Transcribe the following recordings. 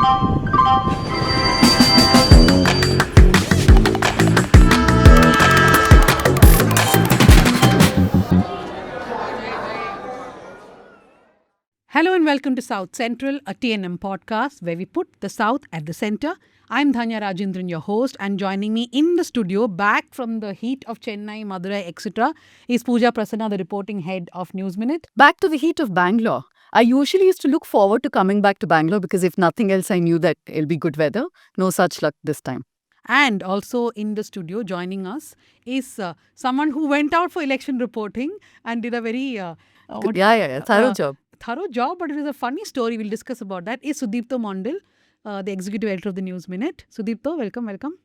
Hello and welcome to South Central, a TNM podcast where we put the South at the center. I'm Dhanya Rajendran, your host, and joining me in the studio, back from the heat of Chennai, Madurai, etc., is Pooja Prasanna, the reporting head of News Minute. Back to the heat of Bangalore. I usually used to look forward to coming back to Bangalore because if nothing else, I knew that it'll be good weather. No such luck this time. And also in the studio, joining us is someone who went out for election reporting and did a very Thorough job. Thorough job, but it is a funny story. We'll discuss about that. Is Sudipto Mondal, the executive editor of the News Minute. Sudipto, welcome.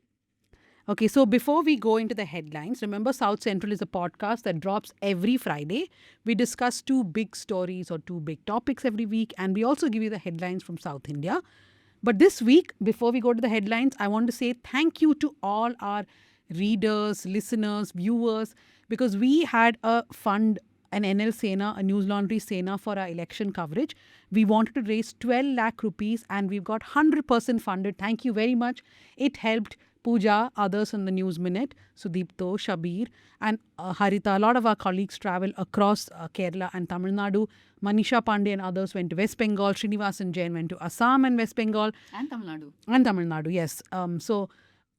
Okay, so before we go into the headlines, remember South Central is a podcast that drops every Friday. We discuss two big stories or two big topics every week, and we also give you the headlines from South India. But this week, before we go to the headlines, I want to say thank you to all our readers, listeners, viewers, because we had a fund, an NL Sena, a News Laundry Sena for our election coverage. We wanted to raise 12 lakh rupees and we've got 100% funded. Thank you very much. It helped Pooja, others in the News Minute, Sudipto, Shabir and Harita. A lot of our colleagues travel across Kerala and Tamil Nadu. Manisha Pandey and others went to West Bengal. Srinivasan Jain went to Assam and West Bengal. And Tamil Nadu. And Tamil Nadu, yes. So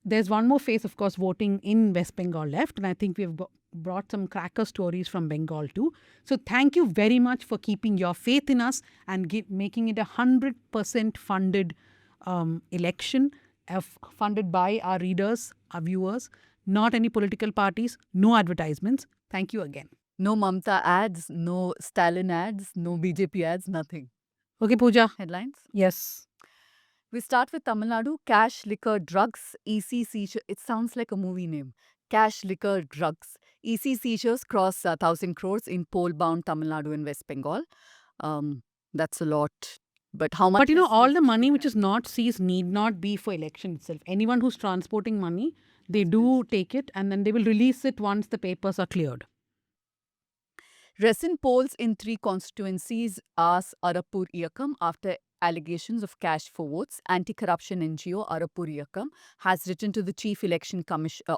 there's one more phase, of course, voting in West Bengal left. And I think we've brought some cracker stories from Bengal too. So thank you very much for keeping your faith in us and making it 100% funded election, funded by our readers, our viewers, not any political parties, no advertisements. Thank you again. No Mamta ads, no Stalin ads, no BJP ads, nothing. Okay, Pooja. Headlines? Yes. We start with Tamil Nadu. Cash, liquor, drugs, EC seizure. It sounds like a movie name. Cash, liquor, drugs. EC seizures cross 1,000 crores in poll-bound Tamil Nadu and West Bengal. That's a lot. But how much? But all the money which is not seized need not be for election itself. Anyone who's transporting money, they do take it and then they will release it once the papers are cleared. Recent polls in 3 constituencies ask Arapur Iyakam after allegations of cash for votes. Anti-corruption NGO Arapur Iyakam has written to the Chief Election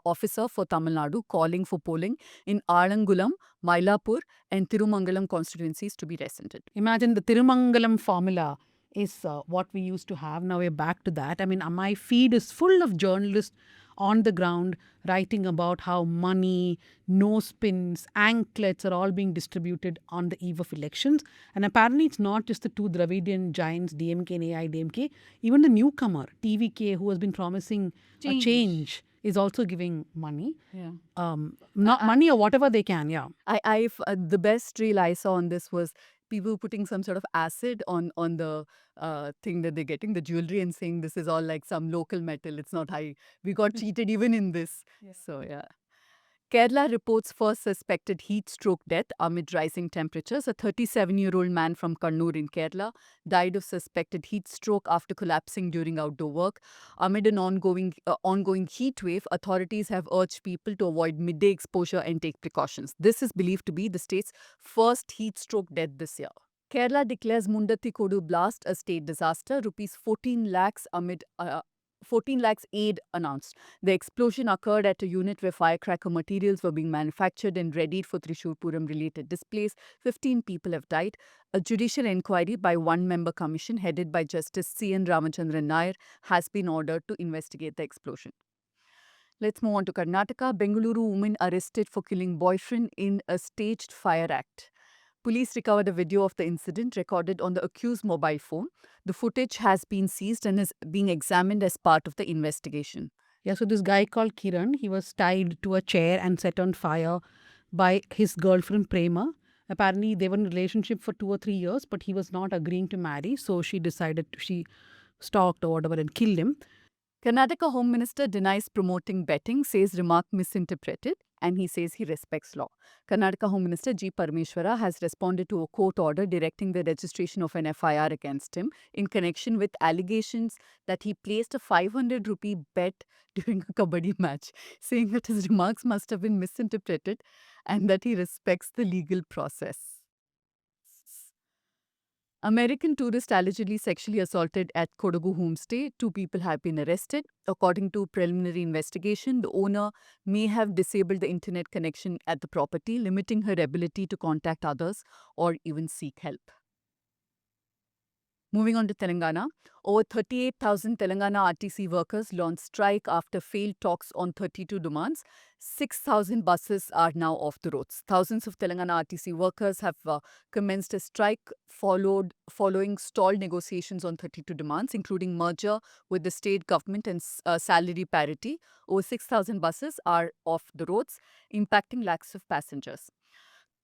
Officer for Tamil Nadu calling for polling in Alangulam, Mylapore and Tirumangalam constituencies to be rescinded. Imagine the Tirumangalam formula is what we used to have. Now we're back to that. I mean, my feed is full of journalists on the ground writing about how money, nose pins, anklets are all being distributed on the eve of elections. And apparently it's not just the two Dravidian giants, DMK and AIDMK. Even the newcomer, TVK, who has been promising a change, is also giving money. Yeah. Money or whatever they can, yeah. The best reel I saw on this was people putting some sort of acid on the thing that they're getting, the jewelry, and saying this is all like some local metal. It's not high. We got cheated even in this. Yeah. So, yeah. Kerala reports first suspected heat stroke death amid rising temperatures. A 37-year-old man from Kannur in Kerala died of suspected heat stroke after collapsing during outdoor work. Amid an ongoing heat wave, authorities have urged people to avoid midday exposure and take precautions. This is believed to be the state's first heat stroke death this year. Kerala declares Mundathikodu blast a state disaster. Rupees 14 lakhs amid 14 lakhs aid announced. The explosion occurred at a unit where firecracker materials were being manufactured and readied for Trishur Puram related displays. 15 people have died. A judicial inquiry by one-member commission headed by Justice C.N. Ramachandran Nair has been ordered to investigate the explosion. Let's move on to Karnataka. Bengaluru woman arrested for killing boyfriend in a staged fire act. Police recovered a video of the incident recorded on the accused's mobile phone. The footage has been seized and is being examined as part of the investigation. Yeah, so this guy called Kiran, he was tied to a chair and set on fire by his girlfriend Prema. Apparently, they were in a relationship for 2 or 3 years, but he was not agreeing to marry. So she stalked or whatever and killed him. Karnataka Home Minister denies promoting betting, says remark misinterpreted, and he says he respects law. Karnataka Home Minister G. Parameshwara has responded to a court order directing the registration of an FIR against him in connection with allegations that he placed a 500 rupee bet during a kabaddi match, saying that his remarks must have been misinterpreted and that he respects the legal process. American tourist allegedly sexually assaulted at Kodagu homestay. 2 people have been arrested. According to preliminary investigation, the owner may have disabled the internet connection at the property, limiting her ability to contact others or even seek help. Moving on to Telangana, over 38,000 Telangana RTC workers launched strike after failed talks on 32 demands. 6,000 buses are now off the roads. Thousands of Telangana RTC workers have commenced a strike following stalled negotiations on 32 demands, including merger with the state government and salary parity. Over 6,000 buses are off the roads, impacting lakhs of passengers.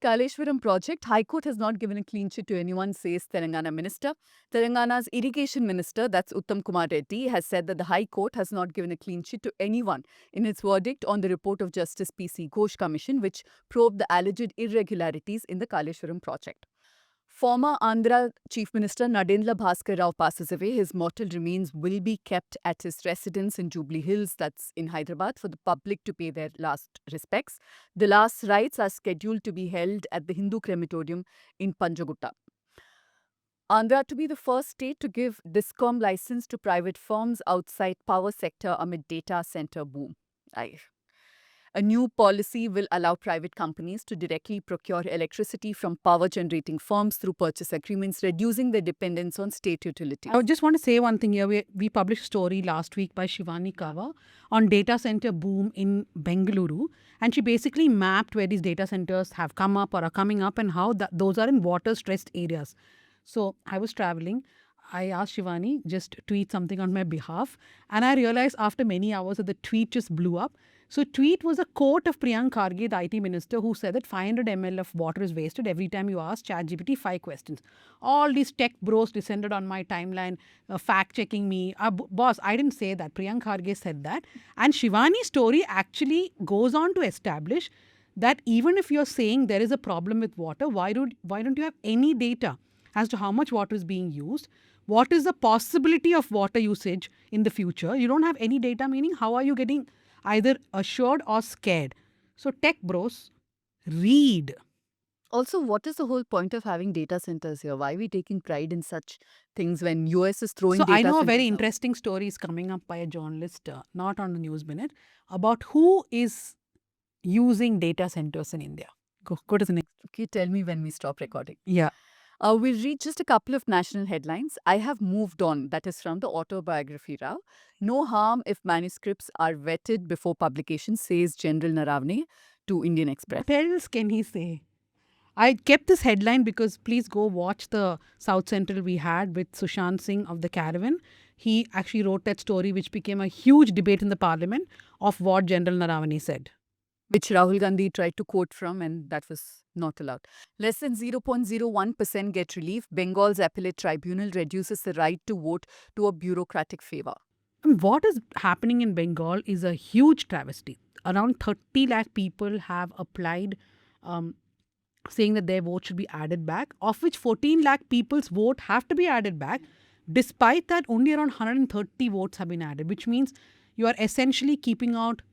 Kaleshwaram project, High Court has not given a clean sheet to anyone, says Telangana minister. Telangana's irrigation minister, that's Uttam Kumar Reddy, has said that the High Court has not given a clean sheet to anyone in its verdict on the report of Justice P.C. Ghosh Commission, which probed the alleged irregularities in the Kaleshwaram project. Former Andhra Chief Minister Nadendra Bhaskar Rao passes away. His mortal remains will be kept at his residence in Jubilee Hills, that's in Hyderabad, for the public to pay their last respects. The last rites are scheduled to be held at the Hindu crematorium in Panjagutta. Andhra to be the first state to give DISCOM license to private firms outside power sector amid data center boom. A new policy will allow private companies to directly procure electricity from power generating firms through purchase agreements, reducing their dependence on state utilities. I just want to say one thing here. We published a story last week by Shivani Kava on data center boom in Bengaluru. And she basically mapped where these data centers have come up or are coming up and how those are in water-stressed areas. So I was traveling. I asked Shivani just tweet something on my behalf. And I realized after many hours that the tweet just blew up. So tweet was a quote of Priyank Kharge, the IT minister, who said that 500 ml of water is wasted every time you ask ChatGPT 5 questions. All these tech bros descended on my timeline, fact-checking me. Boss, I didn't say that. Priyank Kharge said that. And Shivani's story actually goes on to establish that even if you're saying there is a problem with water, why don't you have any data as to how much water is being used? What is the possibility of water usage in the future? You don't have any data, meaning how are you getting either assured or scared? So tech bros, read. Also, what is the whole point of having data centers here? Why are we taking pride in such things when US is throwing So data I know a very centers out? interesting story is coming up by a journalist, not on the News Minute, about who is using data centers in India. Go to the next. Okay, tell me when we stop recording. Yeah. We'll read just a couple of national headlines. I have moved on. That is from the autobiography Rao. No harm if manuscripts are vetted before publication, says General Naravne to Indian Express. What else can he say? I kept this headline because please go watch the South Central we had with Sushant Singh of the Caravan. He actually wrote that story which became a huge debate in the parliament of what General Naravane said. Which Rahul Gandhi tried to quote from, and that was not allowed. Less than 0.01% get relief. Bengal's appellate tribunal reduces the right to vote to a bureaucratic favor. And what is happening in Bengal is a huge travesty. Around 30 lakh people have applied saying that their vote should be added back, of which 14 lakh people's vote have to be added back. Despite that, only around 130 votes have been added, which means you are essentially keeping out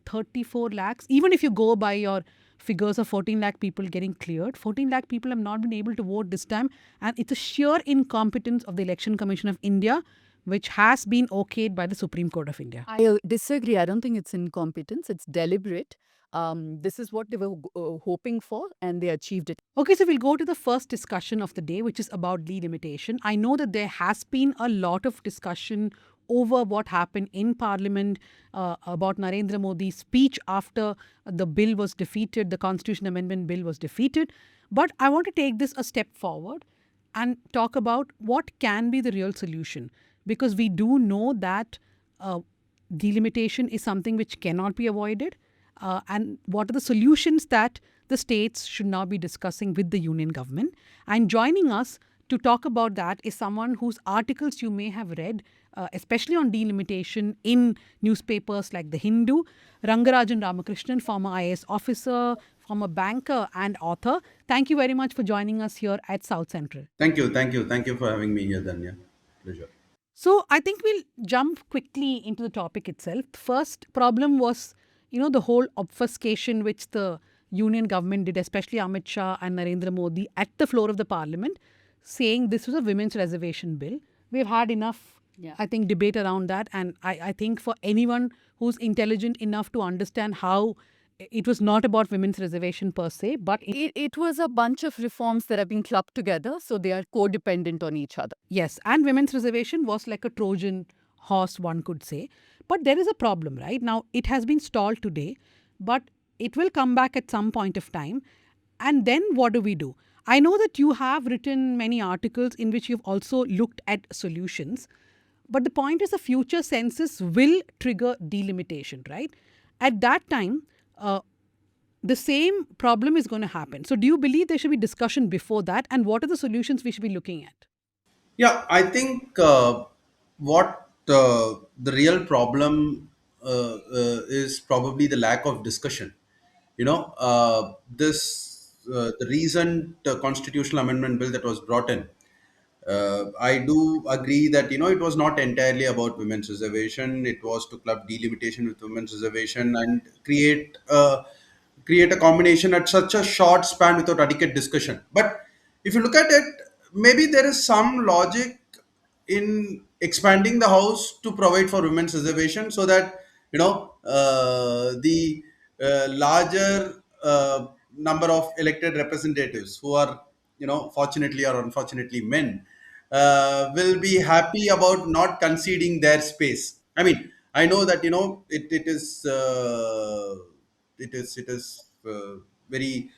34 lakhs. Even if you go by your figures of 14 lakh people getting cleared, 14 lakh people have not been able to vote this time. And it's a sheer incompetence of the Election Commission of India, which has been okayed by the Supreme Court of India. I disagree. I don't think it's incompetence. It's deliberate. This is what they were hoping for, and they achieved it. Okay, so we'll go to the first discussion of the day, which is about delimitation. I know that there has been a lot of discussion over what happened in Parliament about Narendra Modi's speech after the bill was defeated, the Constitution Amendment Bill was defeated. But I want to take this a step forward and talk about what can be the real solution. Because we do know that delimitation is something which cannot be avoided. And what are the solutions that the states should now be discussing with the union government. And joining us to talk about that is someone whose articles you may have read, especially on delimitation in newspapers like The Hindu, Rangarajan Ramakrishnan, former IAS officer, former banker and author. Thank you very much for joining us here at South Central. Thank you for having me here, Dhanya. Pleasure. So I think we'll jump quickly into the topic itself. The first problem was, the whole obfuscation which the union government did, especially Amit Shah and Narendra Modi at the floor of the parliament, saying this was a women's reservation bill. We've had enough, Yeah. I think, debate around that. And I think for anyone who's intelligent enough to understand how it was not about women's reservation per se, but It was a bunch of reforms that have been clubbed together, so they are codependent on each other. yes, and women's reservation was like a Trojan horse, one could say. But there is a problem, right? Now, it has been stalled today, but it will come back at some point of time. And then what do we do? I know that you have written many articles in which you've also looked at solutions. But the point is, the future census will trigger delimitation, right? At that time, the same problem is going to happen. So, do you believe there should be discussion before that? And what are the solutions we should be looking at? Yeah, I think what the real problem is probably the lack of discussion. The recent constitutional amendment bill that was brought in. I do agree that it was not entirely about women's reservation. It was to club delimitation with women's reservation and create a combination at such a short span without adequate discussion. But if you look at it, maybe there is some logic in expanding the house to provide for women's reservation so that the larger number of elected representatives who are fortunately or unfortunately men will be happy about not conceding their space. I mean, I know that it is very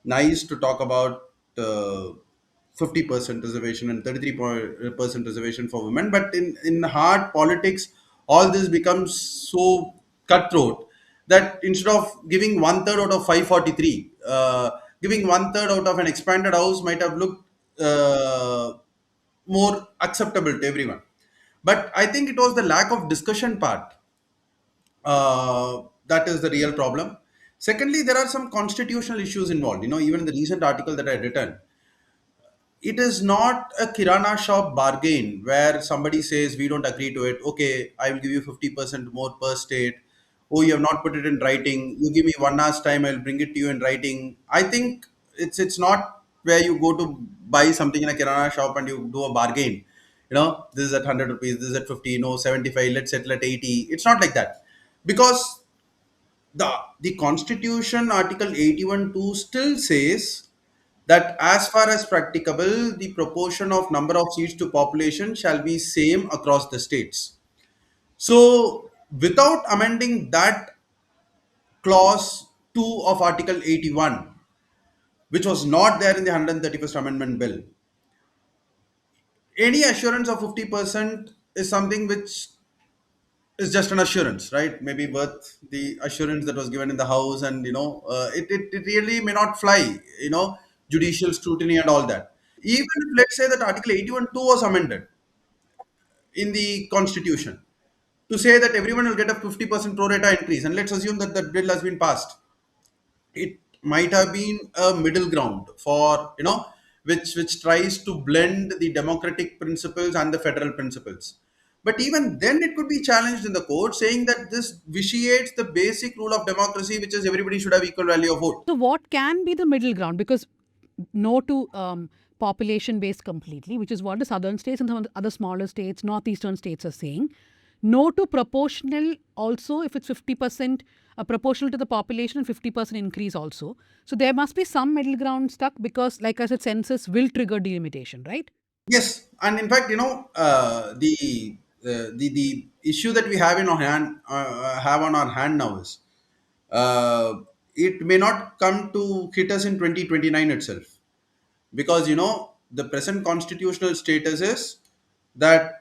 nice to talk about uh, 50% reservation and 33% reservation for women, but in hard politics all this becomes so cutthroat that instead of giving one third out of 543, giving one third out of an expanded house might have looked more acceptable to everyone. But I think it was the lack of discussion part that is the real problem. Secondly, there are some constitutional issues involved. Even the recent article that I written, it is not a kirana shop bargain where somebody says we don't agree to it. Okay, I will give you 50% more per state. Oh, you have not put it in writing. You give me 1 hour's time, I'll bring it to you in writing. I think it's not where you go to buy something in a kirana shop and you do a bargain. This is at 100 rupees, this is at 50, no 75, let's settle at 80. It's not like that. Because the constitution article 81(2) still says that as far as practicable, the proportion of number of seats to population shall be same across the states. So, without amending that clause 2 of Article 81, which was not there in the 131st Amendment Bill, any assurance of 50% is something which is just an assurance, right? Maybe worth the assurance that was given in the House, and it really may not fly, judicial scrutiny and all that. Even if, let's say, that Article 81(2) was amended in the Constitution to say that everyone will get a 50% pro rata increase, and let's assume that the bill has been passed, it might have been a middle ground for which tries to blend the democratic principles and the federal principles. But even then, it could be challenged in the court, saying that this vitiates the basic rule of democracy, which is everybody should have equal value of vote. So, what can be the middle ground? Because no to population based completely, which is what the southern states and some of the other smaller states, northeastern states are saying. No to proportional also, if it's 50% proportional to the population and 50% increase also. So, there must be some middle ground stuck because, like I said, census will trigger delimitation, right? Yes, and in fact, the issue that we have in our hand have on our hand now is uh, it may not come to hit us in 2029 itself, because the present constitutional status is that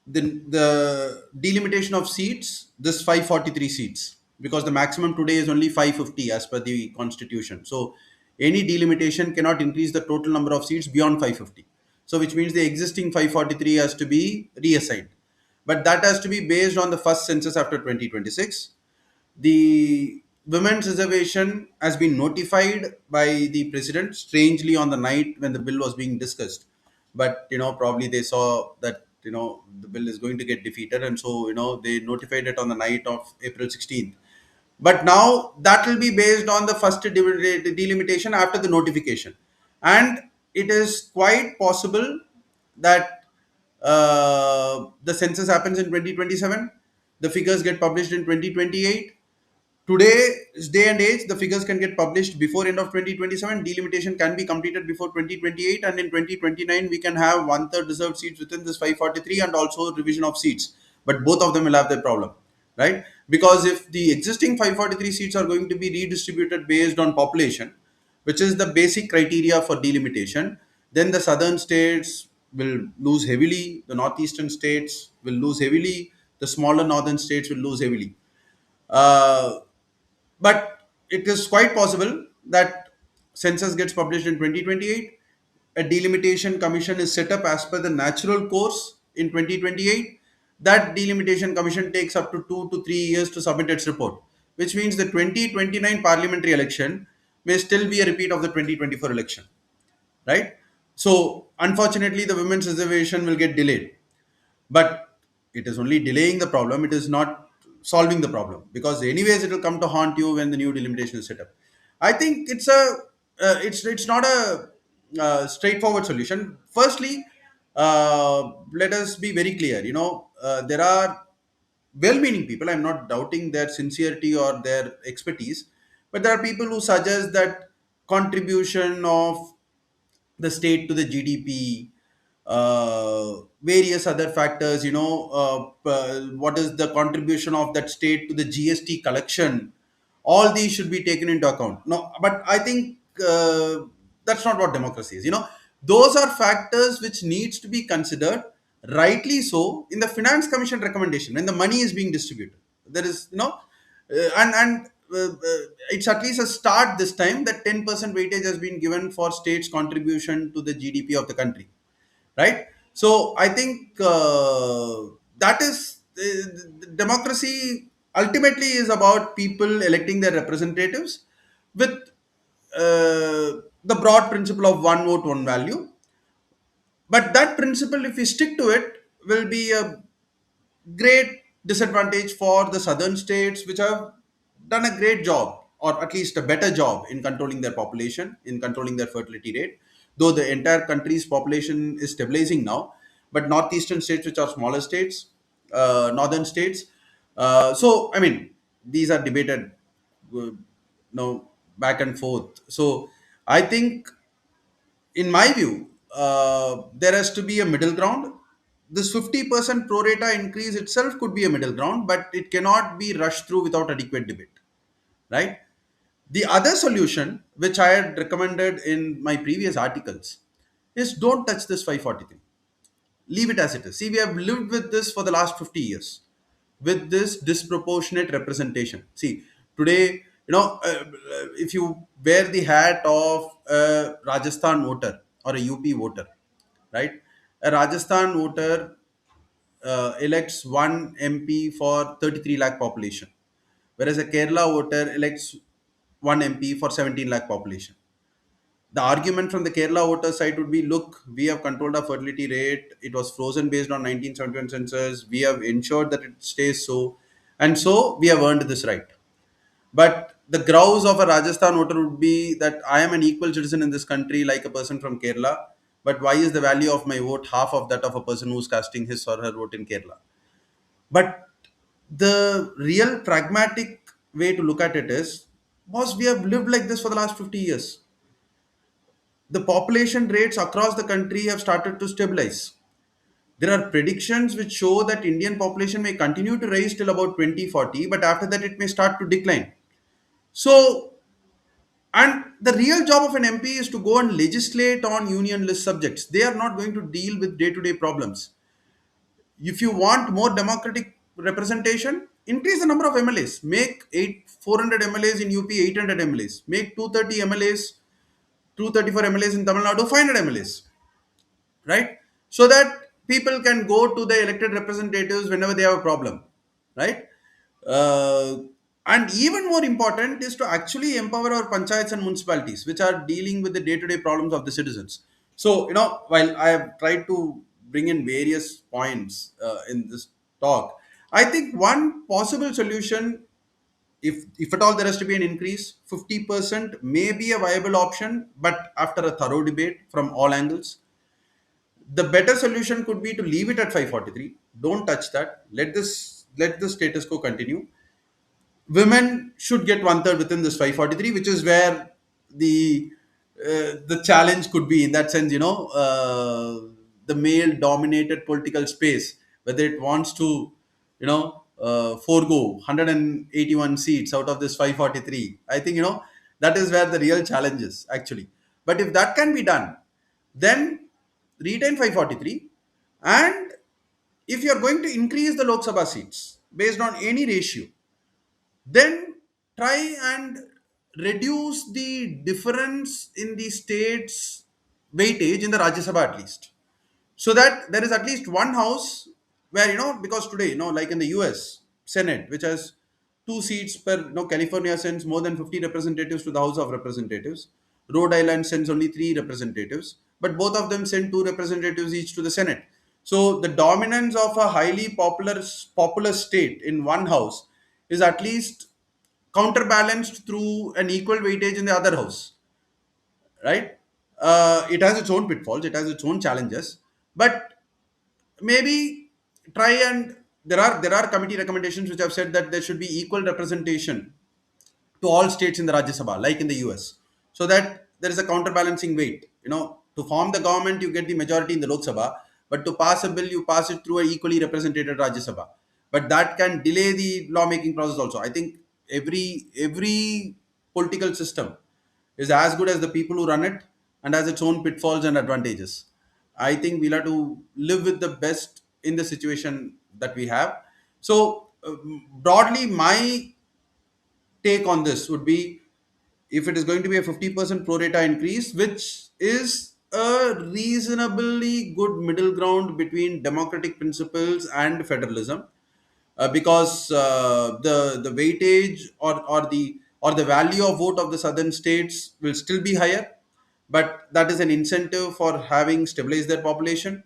the delimitation of seats, this 543 seats, because the maximum today is only 550 as per the constitution. So any delimitation cannot increase the total number of seats beyond 550. So which means the existing 543 has to be reassigned, but that has to be based on the first census after 2026. The women's reservation has been notified by the president, strangely on the night when the bill was being discussed. But probably they saw that the bill is going to get defeated, and so they notified it on the night of April 16th. But now that will be based on the first delimitation after the notification. And it is quite possible that the census happens in 2027, the figures get published in 2028. Today's day and age, the figures can get published before end of 2027. Delimitation can be completed before 2028, and in 2029 we can have one third reserved seats within this 543 and also revision of seats. But both of them will have their problem, right? Because if the existing 543 seats are going to be redistributed based on population, which is the basic criteria for delimitation, then the southern states will lose heavily, the northeastern states will lose heavily, the smaller northern states will lose heavily. Uh, but it is quite possible that census gets published in 2028. A delimitation commission is set up as per the natural course in 2028. That delimitation commission takes up to 2 to 3 years to submit its report, which means the 2029 parliamentary election may still be a repeat of the 2024 election, right? So unfortunately, the women's reservation will get delayed, but it is only delaying the problem. It is not solving the problem, because anyways it will come to haunt you when the new delimitation is set up. I think it's not a straightforward solution. Firstly, let us be very clear. There are well-meaning people. I'm not doubting their sincerity or their expertise, but there are people who suggest that contribution of the state to the GDP, various other factors, what is the contribution of that state to the GST collection, all these should be taken into account. No, but I think that's not what democracy is. Those are factors which needs to be considered, rightly so, in the finance commission recommendation when the money is being distributed. There is, it's at least a start this time that 10% weightage has been given for states' contribution to the GDP of the country, right? So I think that is democracy ultimately is about people electing their representatives with the broad principle of one vote, one value. But that principle, if we stick to it, will be a great disadvantage for the southern states, which have done a great job, or at least a better job, in controlling their population, in controlling their fertility rate. Though the entire country's population is stabilizing now, but northeastern states, which are smaller states, northern states. So, I mean, these are debated, back and forth. So, I think in my view, there has to be a middle ground. This 50% pro rata increase itself could be a middle ground, but it cannot be rushed through without adequate debate, right? The other solution, which I had recommended in my previous articles, is don't touch this 543. Leave it as it is. See, we have lived with this for the last 50 years, with this disproportionate representation. See, today, if you wear the hat of a Rajasthan voter or a UP voter, right? A Rajasthan voter elects one MP for 33 lakh population, whereas a Kerala voter elects one MP for 17 lakh population. The argument from the Kerala voter side would be, look, we have controlled our fertility rate. It was frozen based on 1971 census. We have ensured that it stays so. And so we have earned this right. But the grouse of a Rajasthan voter would be that I am an equal citizen in this country like a person from Kerala. But why is the value of my vote half of that of a person who's casting his or her vote in Kerala? But the real pragmatic way to look at it is, boss, we have lived like this for the last 50 years. The population rates across the country have started to stabilize. There are predictions which show that Indian population may continue to rise till about 2040, but after that it may start to decline. So, and the real job of an MP is to go and legislate on union list subjects. They are not going to deal with day to day problems. If you want more democratic representation, increase the number of MLAs. Make 400 MLAs in UP, 800 MLAs. Make 230 MLAs, 234 MLAs in Tamil Nadu, 500 MLAs, right? So that people can go to the elected representatives whenever they have a problem, right? Uh, and even more important is to actually empower our panchayats and municipalities, which are dealing with the day-to-day problems of the citizens. So, while I have tried to bring in various points in this talk, I think one possible solution if at all there has to be an increase, 50% may be a viable option, but after a thorough debate from all angles. The better solution could be to leave it at 543. Don't touch that. Let the status quo continue. Women should get one third within this 543, which is where the challenge could be. In that sense, the male dominated political space, whether it wants to forego 181 seats out of this 543, I think that is where the real challenge is actually. But if that can be done, then retain 543. And if you are going to increase the Lok Sabha seats based on any ratio, then try and reduce the difference in the states weightage in the Rajya Sabha at least, so that there is at least one house where, because today, like in the US Senate, which has two seats per, California sends more than 50 representatives to the House of Representatives. Rhode Island sends only three representatives, but both of them send two representatives each to the Senate. So the dominance of a highly popular state in one house is at least counterbalanced through an equal weightage in the other house, right? It has its own pitfalls, it has its own challenges, but maybe try and there are committee recommendations which have said that there should be equal representation to all states in the Rajya Sabha, like in the US, so that there is a counterbalancing weight. To form the government, you get the majority in the Lok Sabha, but to pass a bill, you pass it through a equally represented Rajya Sabha. But that can delay the lawmaking process also. I think every political system is as good as the people who run it and has its own pitfalls and advantages. I think we'll have to live with the best in the situation that we have. So, broadly, my take on this would be, if it is going to be a 50% pro rata increase, which is a reasonably good middle ground between democratic principles and federalism, because the weightage or the value of vote of the southern states will still be higher, but that is an incentive for having stabilized their population.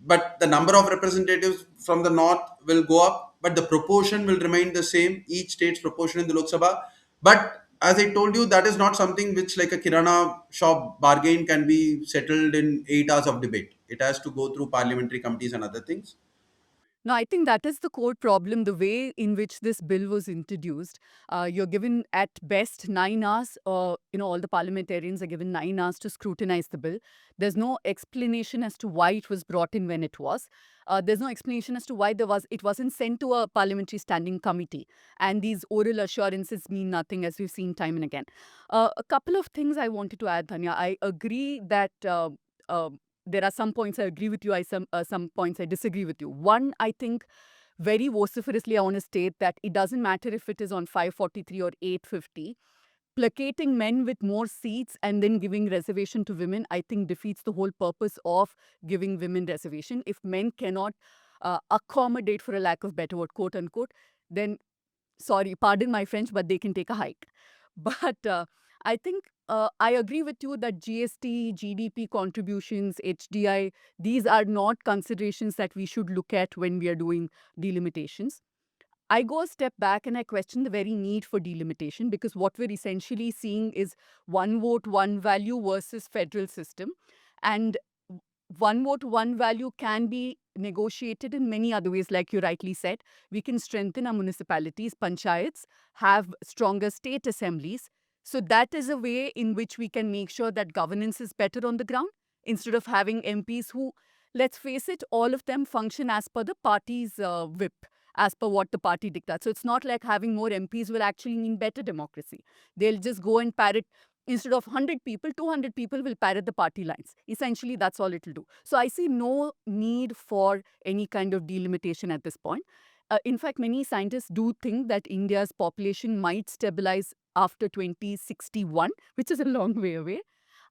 But the number of representatives from the north will go up, but the proportion will remain the same, each state's proportion in the Lok Sabha. But as I told you, that is not something which, like a kirana shop bargain, can be settled in 8 hours of debate. It has to go through parliamentary committees and other things. No, I think that is the core problem, the way in which this bill was introduced. You're given at best 9 hours, or all the parliamentarians are given 9 hours to scrutinize the bill. There's no explanation as to why it was brought in when it was. There's no explanation as to why it wasn't sent to a parliamentary standing committee. And these oral assurances mean nothing, as we've seen time and again. A couple of things I wanted to add, Dhanya. I agree that uh, there are some points I agree with you, some points I disagree with you. One, I think very vociferously I want to state that it doesn't matter if it is on 543 or 850. Placating men with more seats and then giving reservation to women, I think defeats the whole purpose of giving women reservation. If men cannot accommodate, for a lack of better word, quote unquote, then sorry, pardon my French, but they can take a hike. But I think I agree with you that GST, GDP contributions, HDI, these are not considerations that we should look at when we are doing delimitations. I go a step back and I question the very need for delimitation, because what we're essentially seeing is one vote, one value versus federal system. And one vote, one value can be negotiated in many other ways, like you rightly said. We can strengthen our municipalities, panchayats, have stronger state assemblies. So that is a way in which we can make sure that governance is better on the ground, instead of having MPs who, let's face it, all of them function as per the party's whip, as per what the party dictates. So it's not like having more MPs will actually mean better democracy. They'll just go and parrot. Instead of 100 people, 200 people will parrot the party lines. Essentially, that's all it'll do. So I see no need for any kind of delimitation at this point. In fact, many scientists do think that India's population might stabilize after 2061, which is a long way away.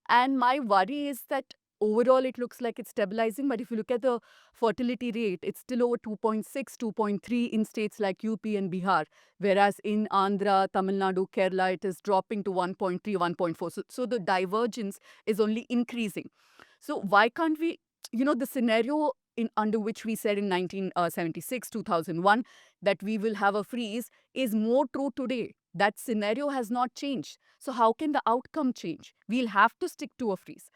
And my worry is that overall it looks like it's stabilizing, but if you look at the fertility rate, it's still over 2.6, 2.3 in states like UP and Bihar, whereas in Andhra, Tamil Nadu, Kerala, it is dropping to 1.3, 1.4. So the divergence is only increasing. So why can't we, the scenario under which we said in 1976, 2001, that we will have a freeze is more true today. That scenario has not changed. So how can the outcome change? We'll have to stick to a freeze.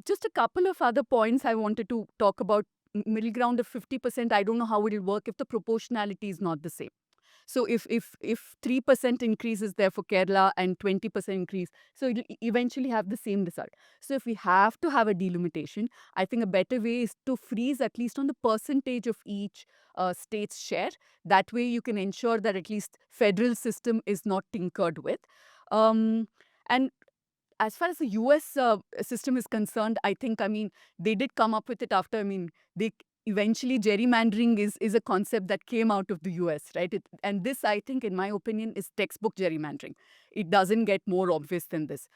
Just a couple of other points I wanted to talk about. Middle ground of 50%, I don't know how it will work if the proportionality is not the same. So if 3% increase is there for Kerala and 20% increase, so it'll eventually have the same result. So if we have to have a delimitation, I think a better way is to freeze at least on the percentage of each state's share. That way you can ensure that at least federal system is not tinkered with. And as far as the US system is concerned, I think, they did come up with it after, they eventually gerrymandering is a concept that came out of the US, right? And this, I think, in my opinion, is textbook gerrymandering. It doesn't get more obvious than this.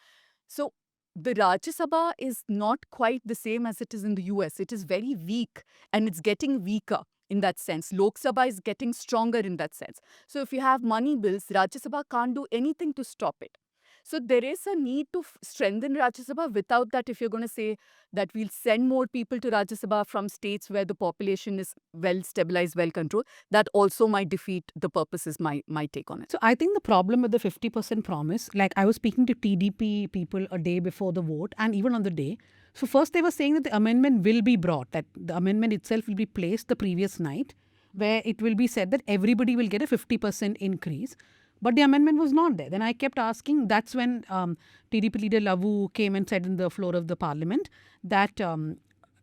So the Rajya Sabha is not quite the same as it is in the US. It is very weak and it's getting weaker in that sense. Lok Sabha is getting stronger in that sense. So if you have money bills, Rajya Sabha can't do anything to stop it. So there is a need to strengthen Rajya Sabha. Without that, if you're going to say that we'll send more people to Rajya Sabha from states where the population is well stabilized, well controlled, that also might defeat the purpose, is my take on it. So I think the problem with the 50% promise, like I was speaking to TDP people a day before the vote and even on the day. So first they were saying that the amendment will be brought, that the amendment itself will be placed the previous night, where it will be said that everybody will get a 50% increase. But the amendment was not there. Then I kept asking. That's when TDP leader Lavu came and said in the floor of the parliament that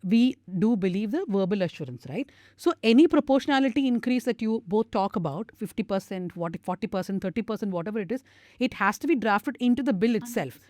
we do believe the verbal assurance, right? So any proportionality increase that you both talk about, 50%, 40%, 30%, whatever it is, it has to be drafted into the bill itself.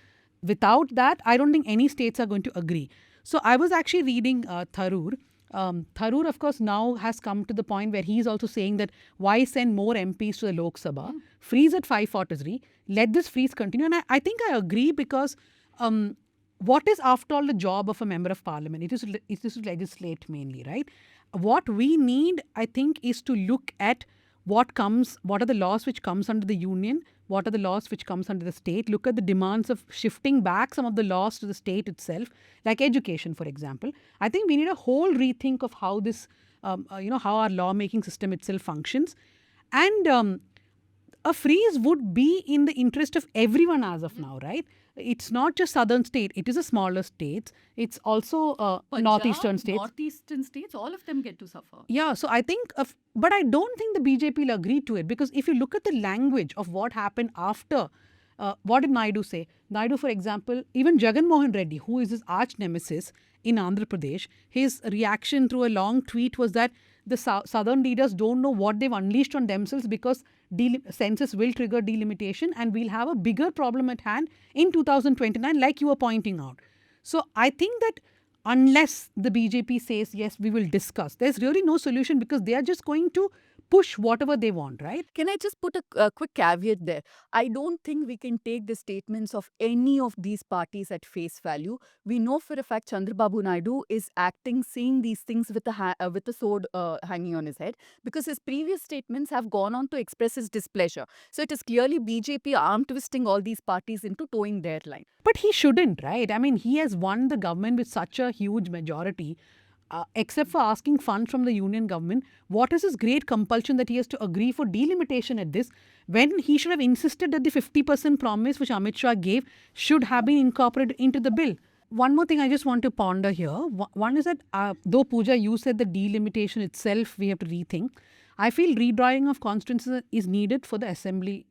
Without that, I don't think any states are going to agree. So I was actually reading Tharoor. Tharoor, of course, now has come to the point where he is also saying that why send more MPs to the Lok Sabha, freeze at 543, let this freeze continue. And I think I agree because what is, after all, the job of a member of parliament? It is to legislate mainly, right? What we need, I think, is to look at what are the laws which comes under the union, what are the laws which comes under the state, look at the demands of shifting back some of the laws to the state itself, like education, for example. I think we need a whole rethink of how this, how our lawmaking system itself functions. And a freeze would be in the interest of everyone as of now, right? It's not just southern state. It is a smaller states. It's also Punjab, northeastern states. Northeastern states, all of them get to suffer. Yeah, so I think, but I don't think the BJP will agree to it, because if you look at the language of what happened after, what did Naidu say? Naidu, for example, even Jagan Mohan Reddy, who is his arch nemesis in Andhra Pradesh, his reaction through a long tweet was that the southern leaders don't know what they've unleashed on themselves, because census will trigger delimitation and we'll have a bigger problem at hand in 2029, like you were pointing out. So I think that unless the BJP says, yes, we will discuss, there's really no solution, because they are just going to push whatever they want, right? Can I just put a quick caveat there? I don't think we can take the statements of any of these parties at face value. We know for a fact Chandrababu Naidu is acting, saying these things with a sword hanging on his head, because his previous statements have gone on to express his displeasure. So it is clearly BJP arm twisting all these parties into towing their line. But he shouldn't, right? I mean, he has won the government with such a huge majority. Except for asking funds from the union government, what is his great compulsion that he has to agree for delimitation at this, when he should have insisted that the 50% promise which Amit Shah gave should have been incorporated into the bill? One more thing I just want to ponder here. One is that, though Pooja, you said the delimitation itself we have to rethink, I feel redrawing of constituencies is needed for the assembly,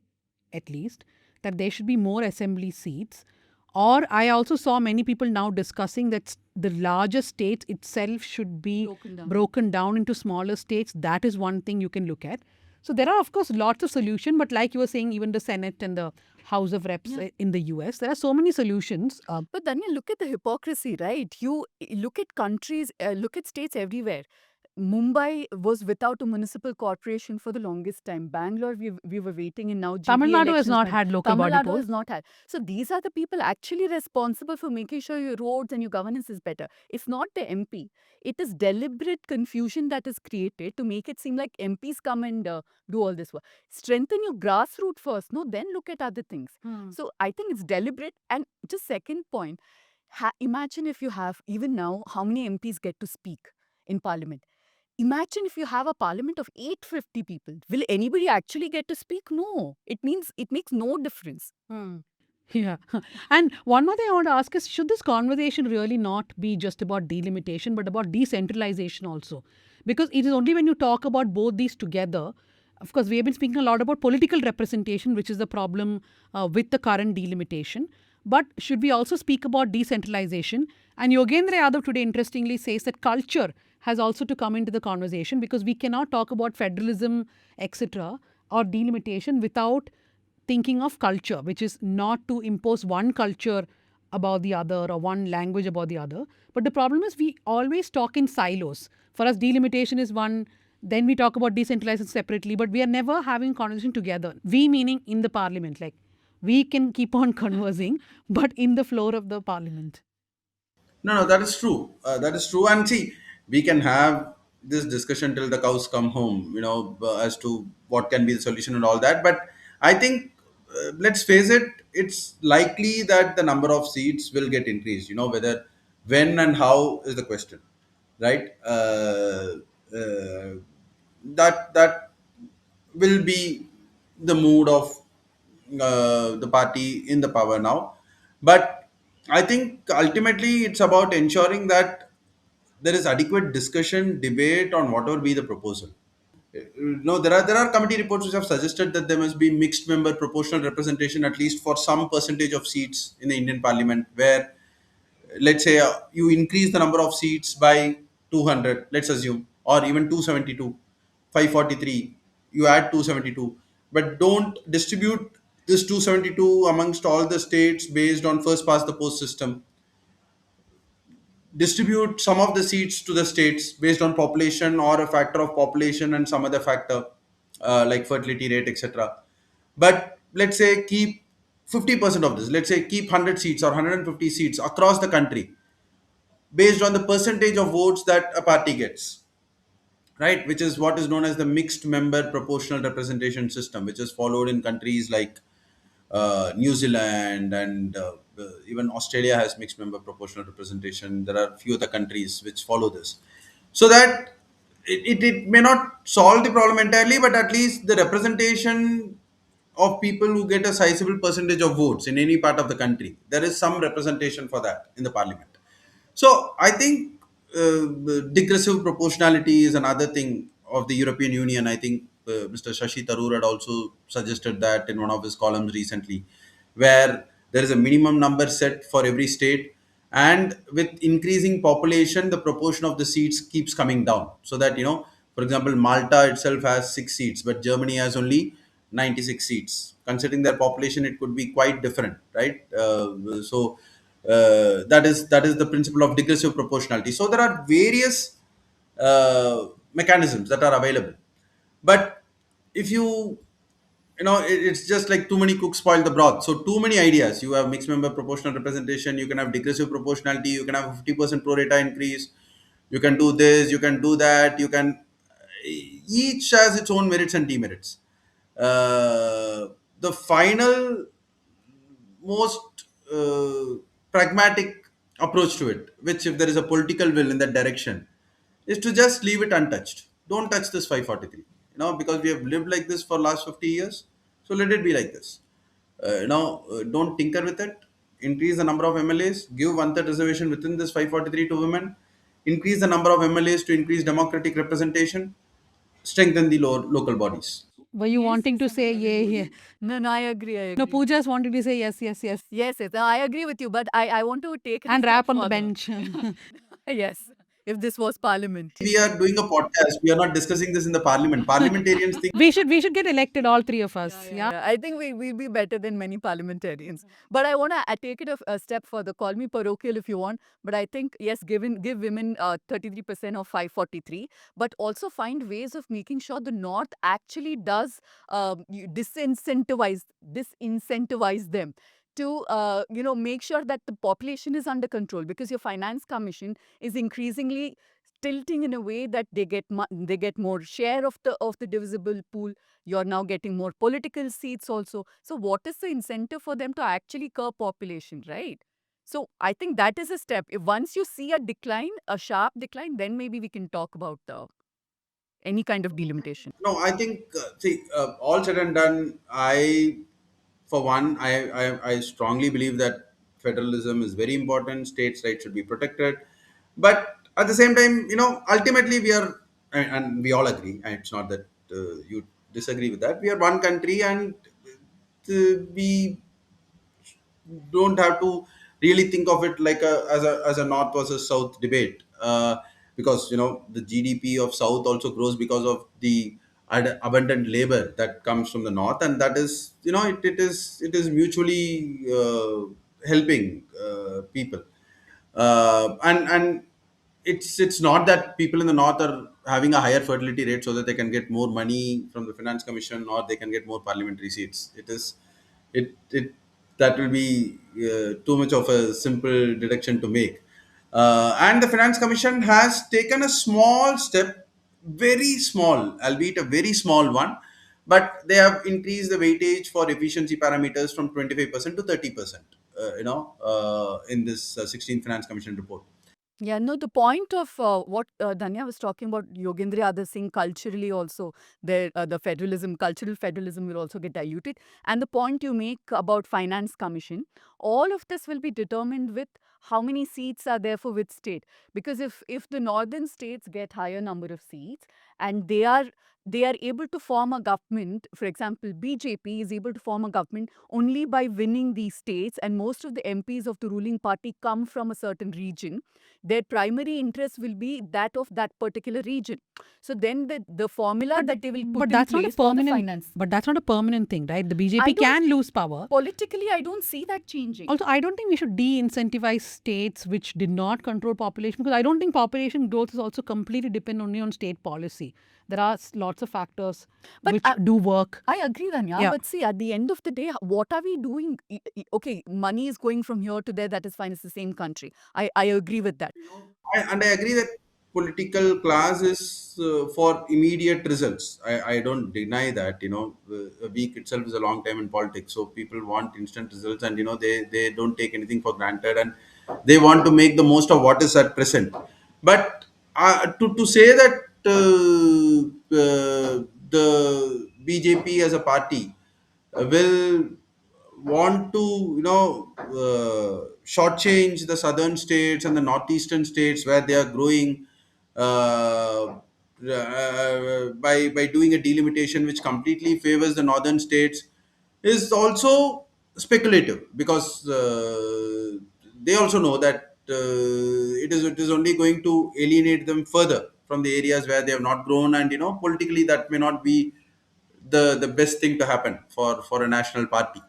at least, that there should be more assembly seats. Or I also saw many people now discussing that the larger states itself should be broken down into smaller states. That is one thing you can look at. So there are, of course, lots of solutions. But like you were saying, even the Senate and the House of Reps in the US, there are so many solutions. But Dhanya, look at the hypocrisy, right? You look at countries, look at states everywhere. Mumbai was without a municipal corporation for the longest time. Bangalore, we were waiting, and now Tamil Nadu has not had local body Tamil Nadu polls. has not had. So these are the people actually responsible for making sure your roads and your governance is better. It's not the MP. It is deliberate confusion that is created to make it seem like MPs come and do all this work. Strengthen your grassroots first, no? Then look at other things. So I think it's deliberate. And just second point, imagine if you have, even now, how many MPs get to speak in parliament. Imagine if you have a parliament of 850 people. Will anybody actually get to speak? No. It makes no difference. Yeah. And one more thing I want to ask is, should this conversation really not be just about delimitation, but about decentralization also? Because it is only when you talk about both these together, of course, we have been speaking a lot about political representation, which is the problem with the current delimitation. But should we also speak about decentralization? And Yogendra Yadav today interestingly says that culture has also to come into the conversation, because we cannot talk about federalism, etc., or delimitation without thinking of culture, which is not to impose one culture about the other or one language about the other. But the problem is we always talk in silos. For us, delimitation is one, then we talk about decentralization separately, but we are never having conversation together. We meaning in the parliament, like we can keep on conversing, but in the floor of the parliament. No, that is true. That is true. And see, we can have this discussion till the cows come home, as to what can be the solution and all that. But I think, let's face it, it's likely that the number of seats will get increased. Whether, when, and how is the question, right? That will be the mood of the party in the power now. But I think ultimately it's about ensuring that there is adequate discussion, debate on whatever be the proposal. No, there are committee reports which have suggested that there must be mixed member proportional representation at least for some percentage of seats in the Indian Parliament, where let's say you increase the number of seats by 200, let's assume, or even 272, 543, you add 272, but don't distribute this 272 amongst all the states based on first past the post system. Distribute some of the seats to the states based on population or a factor of population and some other factor, like fertility rate, etc. But let's say keep 50% of this, let's say keep 100 seats or 150 seats across the country based on the percentage of votes that a party gets, right? Which is what is known as the mixed member proportional representation system, which is followed in countries like New Zealand, and even Australia has mixed member proportional representation. There are few other countries which follow this, so that it may not solve the problem entirely, but at least the representation of people who get a sizable percentage of votes in any part of the country, there is some representation for that in the parliament. So I think digressive proportionality is another thing of the European Union. I think Mr. Shashi Tharoor had also suggested that in one of his columns recently, where there is a minimum number set for every state, and with increasing population, the proportion of the seats keeps coming down. So that, for example, Malta itself has 6 seats, but Germany has only 96 seats. Considering their population, it could be quite different, right? That is the principle of digressive proportionality. So there are various mechanisms that are available, but if it's just like too many cooks spoil the broth. So too many ideas. You have mixed member proportional representation, you can have digressive proportionality, you can have a 50% pro rata increase, you can do this, you can do that, you can, each has its own merits and demerits. The final most pragmatic approach to it, which, if there is a political will in that direction, is to just leave it untouched. Don't touch this 543, because we have lived like this for last 50 years. So let it be like this. Don't tinker with it. Increase the number of MLAs, give one-third reservation within this 543 to women, increase the number of MLAs to increase democratic representation, strengthen the local bodies. Were you wanting to say yeah, yeah? No, I agree. No, Pooja is wanting to say yes, yes, yes, Yes. No, I agree with you, but I want to take it a and step rap on the further. bench. Yes, if this was parliament. We are doing a podcast. We are not discussing this in the parliament. Parliamentarians think We should get elected, all three of us. Yeah. I think we'll be better than many parliamentarians. But I want to take it a step further. Call me parochial if you want. But I think, yes, give women 33% of 543, but also find ways of making sure the North actually does disincentivize them to make sure that the population is under control, because your finance commission is increasingly tilting in a way that they get more share of the divisible pool. You're now getting more political seats also. So what is the incentive for them to actually curb population, right? So I think that is a step. If once you see a decline, a sharp decline, then maybe we can talk about any kind of delimitation. No, I think, all said and done, for one, I strongly believe that federalism is very important. States' rights should be protected. But at the same time, ultimately we are, and we all agree, and it's not that you disagree with that. We are one country, and we don't have to really think of it like as a north versus south debate, because the GDP of south also grows because of the abundant labor that comes from the north, and that is, it is mutually helping people, and it's not that people in the north are having a higher fertility rate so that they can get more money from the finance commission, or they can get more parliamentary seats. It That will be too much of a simple deduction to make. And the finance commission has taken a small step, very small, albeit a very small one, but they have increased the weightage for efficiency parameters from 25% to 30%, in this 16th finance commission report. Yeah, no, the point of what Dhanya was talking about, Yogendra Yadav saying culturally also, the federalism, cultural federalism will also get diluted. And the point you make about finance commission, all of this will be determined with how many seats are there for which state. Because if the northern states get higher number of seats and they are able to form a government, for example, BJP is able to form a government only by winning these states, and most of the MPs of the ruling party come from a certain region, their primary interest will be that of that particular region. So then the formula that they will put But in that's not a place for the permanent. finance. But that's not a permanent thing, right? The I BJP don't- can lose power. Politically, I don't see that changing. Also, I don't think we should de-incentivize states which did not control population, because I don't think population growth is also completely dependent only on state policy. There are lots of factors But which do work. I agree, Dhanya. Yeah. But see, at the end of the day, what are we doing? Okay, money is going from here to there. That is fine. It's the same country. I agree with that. And I agree that political class is for immediate results. I don't deny that. A week itself is a long time in politics, so people want instant results, and they don't take anything for granted, and they want to make the most of what is at present. But to say that the BJP as a party will want to shortchange the southern states and the northeastern states where they are growing, by doing a delimitation which completely favors the northern states, is also speculative, because they also know that it is only going to alienate them further from the areas where they have not grown, and politically that may not be the best thing to happen for a national party,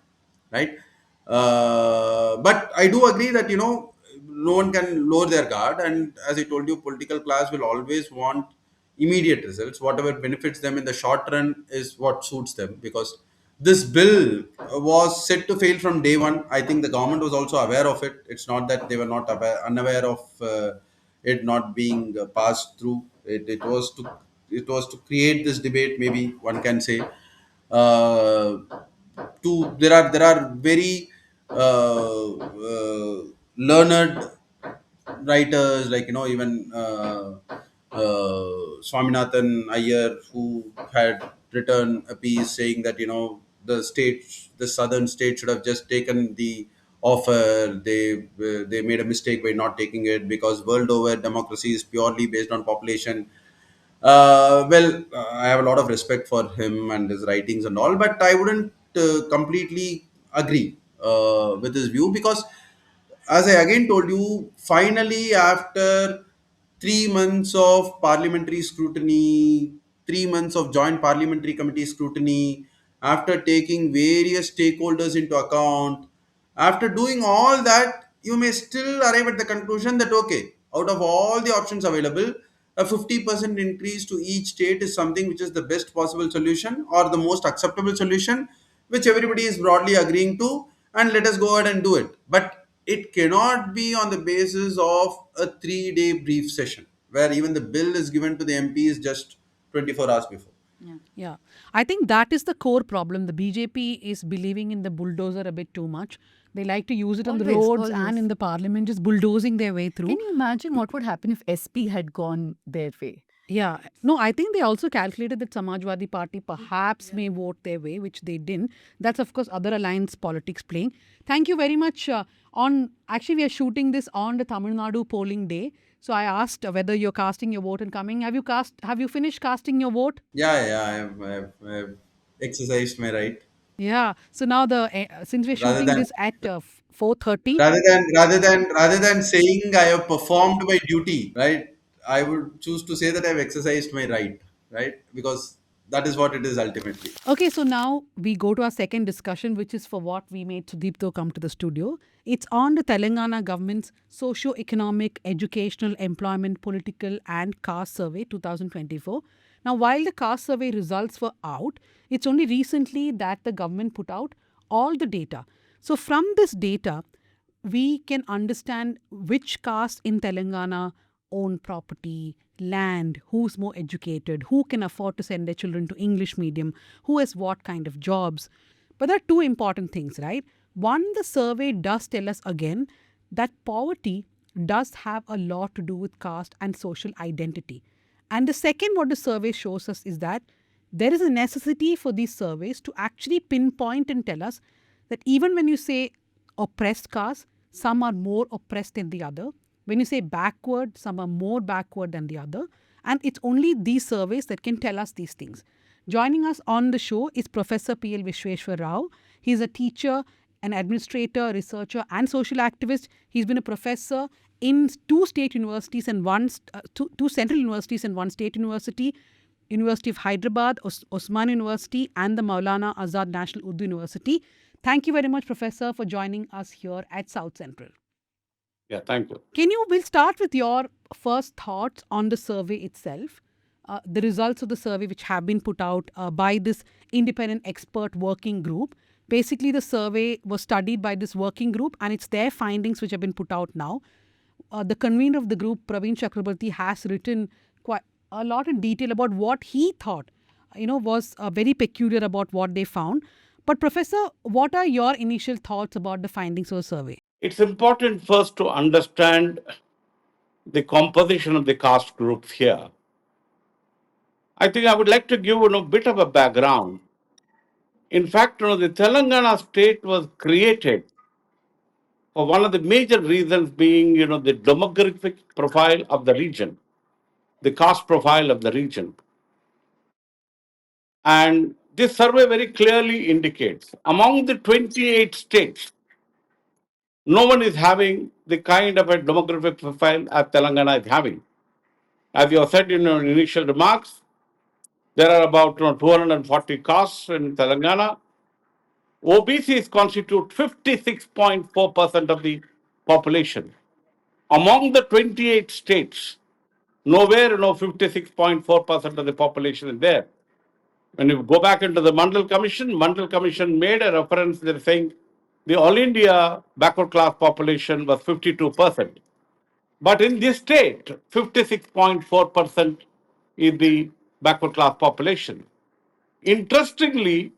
right? But I do agree that no one can lower their guard, and as I told you, political class will always want immediate results. Whatever benefits them in the short run is what suits them, because this bill was set to fail from day one. I think the government was also aware of it. It's not that they were not unaware of it not being passed through. It was to create this debate, maybe one can say. uh, there are very learned writers, like even Swaminathan Iyer, who had written a piece saying that the southern state should have just taken the offer. They made a mistake by not taking it, because world over democracy is purely based on population. I have a lot of respect for him and his writings and all, but I wouldn't completely agree with his view, because, as I again told you, finally, after 3 months of parliamentary scrutiny, 3 months of joint parliamentary committee scrutiny, after taking various stakeholders into account, after doing all that, you may still arrive at the conclusion that, okay, out of all the options available, a 50% increase to each state is something which is the best possible solution, or the most acceptable solution, which everybody is broadly agreeing to, and let us go ahead and do it. But it cannot be on the basis of a 3-day brief session where even the bill is given to the MPs just 24 hours before. Yeah. I think that is the core problem. The BJP is believing in the bulldozer a bit too much. They like to use it on the Always, roads and always. in the parliament, just bulldozing their way through. Can you imagine what would happen if SP had gone their way? Yeah. No, I think they also calculated that Samajwadi Party perhaps may vote their way, which they didn't. That's, of course, other alliance politics playing. Thank you very much. Actually, we are shooting this on the Tamil Nadu polling day. So I asked whether you're casting your vote and coming. Have you finished casting your vote? Yeah, I've exercised my right. Yeah. So now since we're Rather shooting than this at 4:30. rather than saying I have performed my duty, right? I would choose to say that I've exercised my right, right? Because that is what it is ultimately. Okay, so now we go to our second discussion, which is for what we made Sudipto come to the studio. It's on the Telangana government's socio-economic, educational, employment, political, and caste survey 2024. Now, while the caste survey results were out, it's only recently that the government put out all the data. So, from this data, we can understand which caste in Telangana own property, land, who's more educated, who can afford to send their children to English medium, who has what kind of jobs. But there are two important things, right? One, the survey does tell us again that poverty does have a lot to do with caste and social identity. And the second, what the survey shows us is that there is a necessity for these surveys to actually pinpoint and tell us that even when you say oppressed caste, some are more oppressed than the other. When you say backward, some are more backward than the other. And it's only these surveys that can tell us these things. Joining us on the show is Professor PL Visweshwar Rao. He's a teacher, an administrator, researcher, and social activist. He's been a professor in two state universities and two central universities and one state university. University of Hyderabad, Osman University, and the Maulana Azad National Urdu University. Thank you very much, Professor, for joining us here at South Central. Yeah, thank you. We'll start with your first thoughts on the survey itself, the results of the survey which have been put out by this independent expert working group. Basically, the survey was studied by this working group and it's their findings which have been put out now. The convener of the group, Praveen Chakrabarti, has written quite a lot in detail about what he thought, was very peculiar about what they found. But Professor, what are your initial thoughts about the findings of the survey? It's important first to understand the composition of the caste groups here. I think I would like to give a bit of a background. In fact, the Telangana state was created for one of the major reasons being, the demographic profile of the region, the caste profile of the region. And this survey very clearly indicates among the 28 states, no one is having the kind of a demographic profile as Telangana is having. As you have said in your initial remarks, there are about 240 castes in Telangana. OBCs constitute 56.4% of the population. Among the 28 states, nowhere 56.4% of the population is there. When you go back into the Mondal Commission made a reference, they're saying the All India backward class population was 52%. But in this state, 56.4% is the backward class population. Interestingly,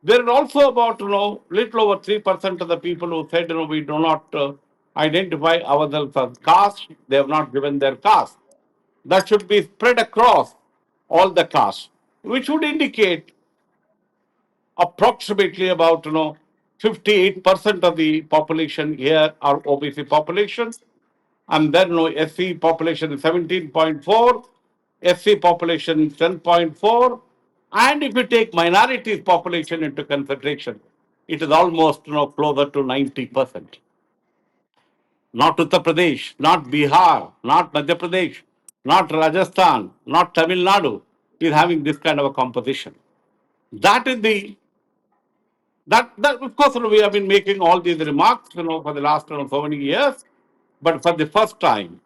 there are also about little over 3% of the people who said we do not identify ourselves as caste. They have not given their caste. That should be spread across all the castes, which would indicate approximately about 58% of the population here are OBC populations, and then SC population is 17.4, SC population is 10.4, and if you take minorities population into consideration, it is almost closer to 90%. Not Uttar Pradesh, not Bihar, not Madhya Pradesh, not Rajasthan, not Tamil Nadu is having this kind of a composition. That is the that of course we have been making all these remarks for the last so many years, but for the first time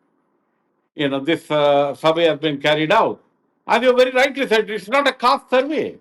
this survey has been carried out. As you very rightly said, it's not a caste survey.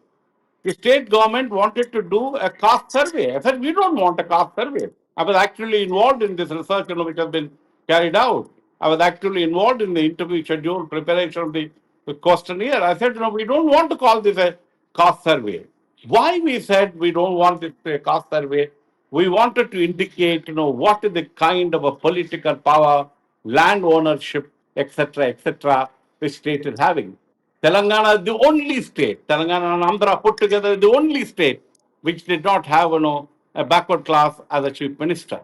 The state government wanted to do a caste survey. I said, we don't want a caste survey. I was actually involved in this research which has been carried out. I was actually involved in the interview schedule, preparation of the questionnaire. I said, we don't want to call this a caste survey. Why we said we don't want this a caste survey? we wanted to indicate, what is the kind of a political power, land ownership, etc., the state is having. Telangana is the only state, Telangana and Andhra put together is the only state which did not have, a backward class as a chief minister.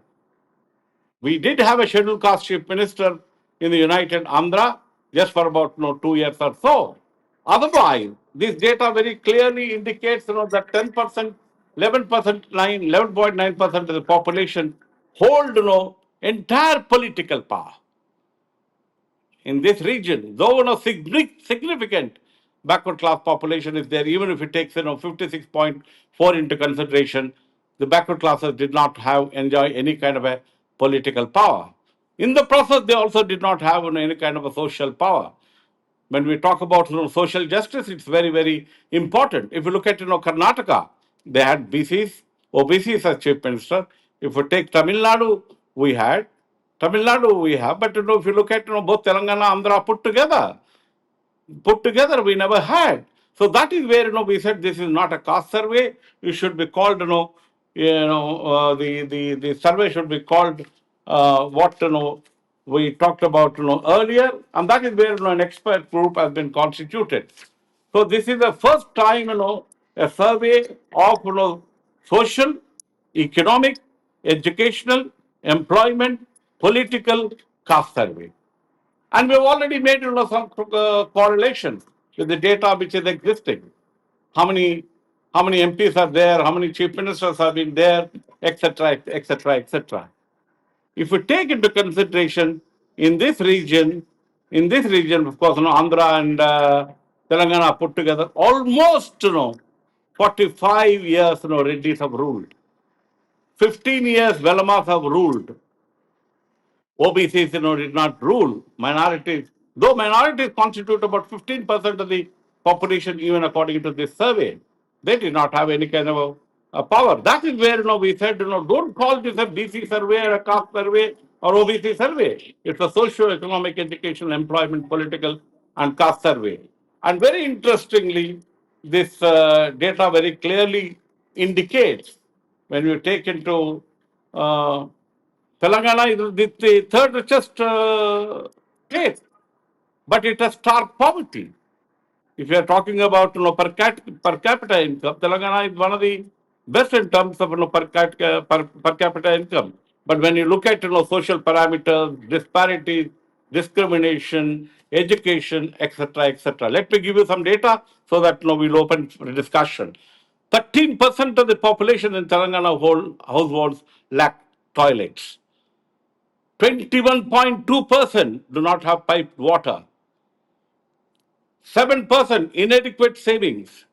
We did have a scheduled caste chief minister in the United Andhra just for about 2 years or so. Otherwise, this data very clearly indicates that 10%, 11.9% of the population hold entire political power in this region. Though significant backward class population is there, even if it takes 56.4 into consideration, the backward classes did not enjoy any kind of a political power. In the process, they also did not have any kind of a social power. When we talk about social justice, it's very, very important. If you look at Karnataka, they had BCs, OBCs as chief minister. If you take Tamil Nadu we have, but if you look at both Telangana, Andhra put together, we never had. So that is where we said this is not a caste survey. It should be called the survey should be called what we talked about earlier, and that is where an expert group has been constituted. So this is the first time a survey of social, economic, educational, employment, political caste survey. And we've already made some correlations with the data which is existing. How many MPs are there? How many chief ministers have been there? Etc. Etc. Etc. If we take into consideration in this region, of course, Andhra and Telangana put together almost 45 years, Reddis have ruled. 15 years Velamas have ruled. OBCs, did not rule. Minorities, though minorities constitute about 15% of the population, even according to this survey, they did not have any kind of a power. That is where, we said, don't call this a BC survey or a caste survey or OBC survey. It's a socio-economic, educational, employment, political, and caste survey. And very interestingly, this data very clearly indicates when you take into Telangana is the third richest state, but it has stark poverty. If you are talking about per capita income, Telangana is one of the best in terms of per capita income. But when you look at social parameters, disparities, discrimination, education, etc., let me give you some data so that we'll open for discussion. 13% of the population in Telangana households lack toilets. 21.2% do not have piped water. 7% inadequate savings,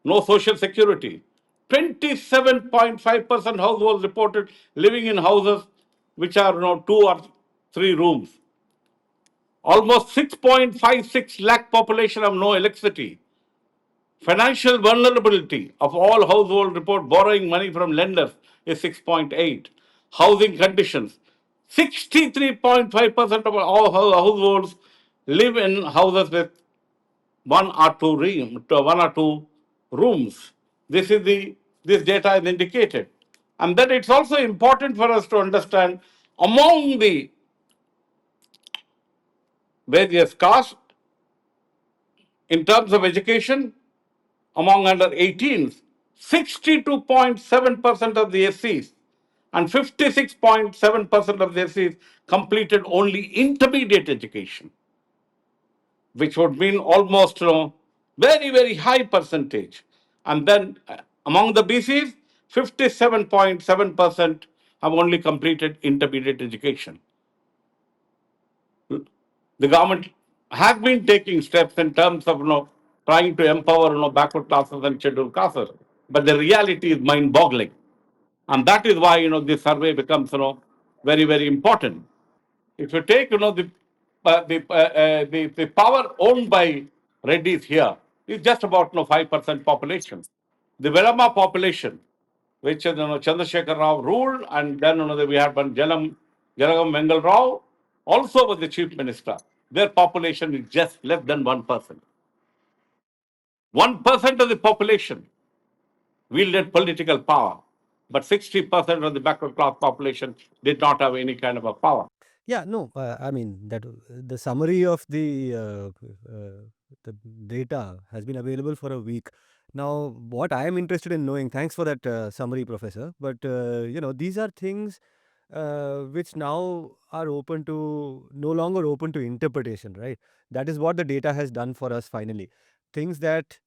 no social security. 27.5% households reported living in houses which are 2 or 3 rooms. Almost 6.56 lakh population have no electricity. Financial vulnerability of all households report borrowing money from lenders is 6.8. Housing conditions. 63.5% of all households live in houses with one or two rooms. This data is indicated. And then it's also important for us to understand among the various castes in terms of education, among under 18s, 62.7% of the SCs and 56.7% of the SCs completed only intermediate education, which would mean almost very, very high percentage. And then among the BCs, 57.7% have only completed intermediate education. The government has been taking steps in terms of trying to empower backward classes and scheduled castes, but the reality is mind-boggling, and that is why this survey becomes very, very important. If you take the power owned by Reddy's here is just about 5% population. The Velama population, which Chandrasekhar Rao ruled, and then we had one Jalagam Vengal Rao, also was the chief minister. Their population is just less than 1%. 1% of the population wielded political power. but 60% of the backward class population did not have any kind of a power. Yeah, no, I mean that the summary of the data has been available for a week. Now, what I am interested in knowing, thanks for that summary, Professor. But these are things which now are open to no longer open to interpretation, right? That is what the data has done for us finally. Things that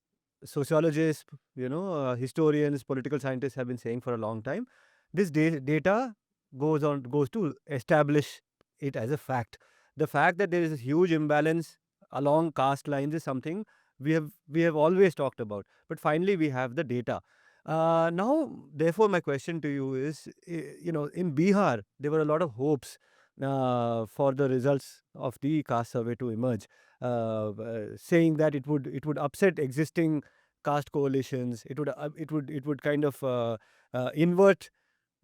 sociologists, historians, political scientists have been saying for a long time. This data goes to establish it as a fact. The fact that there is a huge imbalance along caste lines is something we have always talked about, but finally we have the data. Now, therefore, my question to you is, in Bihar, there were a lot of hopes for the results of the caste survey to emerge, saying that it would upset existing caste coalitions. It would kind of invert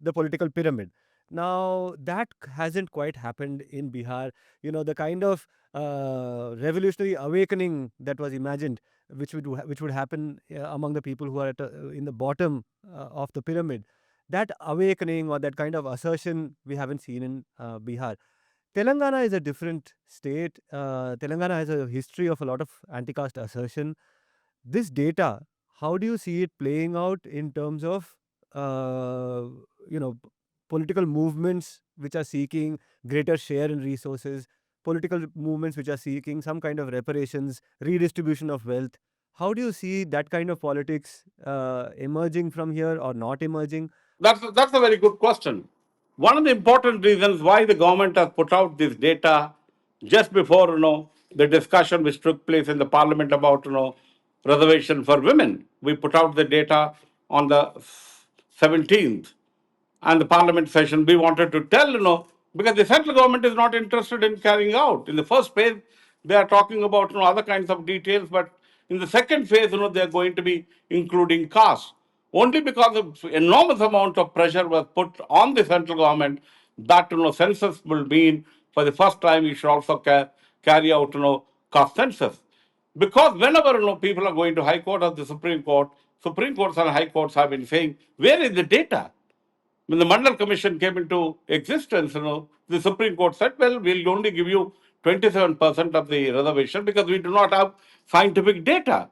the political pyramid. Now, that hasn't quite happened in Bihar. The kind of revolutionary awakening that was imagined, which would happen among the people who are in the bottom of the pyramid, that awakening or that kind of assertion we haven't seen in Bihar. Telangana is a different state. Telangana has a history of a lot of anti-caste assertion. This data, how do you see it playing out in terms of uh, you know p- political movements which are seeking greater share in resources, political movements which are seeking some kind of reparations, redistribution of wealth? How do you see that kind of politics emerging from here or not emerging? That's a very good question. One of the important reasons why the government has put out this data just before the discussion which took place in the parliament about reservation for women, we put out the data on the 17th, and the parliament session, we wanted to tell, because the central government is not interested in carrying out. In the first phase, they are talking about other kinds of details, but in the second phase, they are going to be including caste. Only because of enormous amount of pressure was put on the central government that census will mean for the first time you should also carry out caste census. Because whenever people are going to High Court or the Supreme Courts and High Courts have been saying, where is the data? When the Mondal Commission came into existence, the Supreme Court said, well, we'll only give you 27% of the reservation because we do not have scientific data,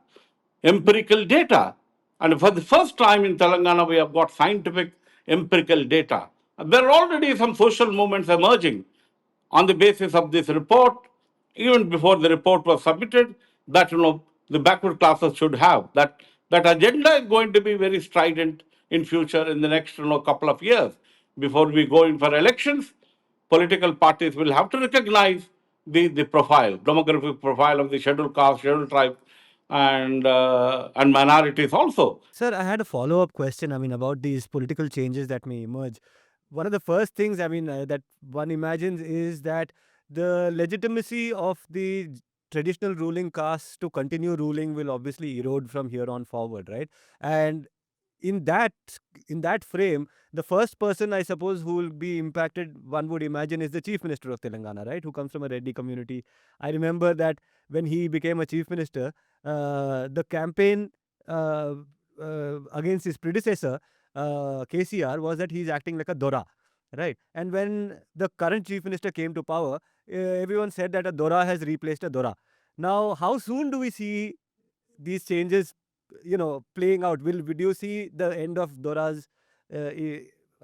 empirical data. And for the first time in Telangana, we have got scientific empirical data. There are already some social movements emerging on the basis of this report, even before the report was submitted, that the backward classes should have. That agenda is going to be very strident in future in the next couple of years. Before we go in for elections, political parties will have to recognize the profile, demographic profile of the scheduled caste, scheduled tribe, and minorities also. Sir, I had a follow-up question, about these political changes that may emerge. One of the first things, that one imagines is that the legitimacy of the traditional ruling castes to continue ruling will obviously erode from here on forward, right? And in that in that frame, the first person, I suppose, who will be impacted, one would imagine, is the chief minister of Telangana, right, who comes from a Reddy community. I remember that when he became a chief minister, the campaign against his predecessor, KCR, was that he's acting like a Dora, right? And when the current chief minister came to power, everyone said that a Dora has replaced a Dora. Now, how soon do we see these changes playing out? Would you see the end of Doras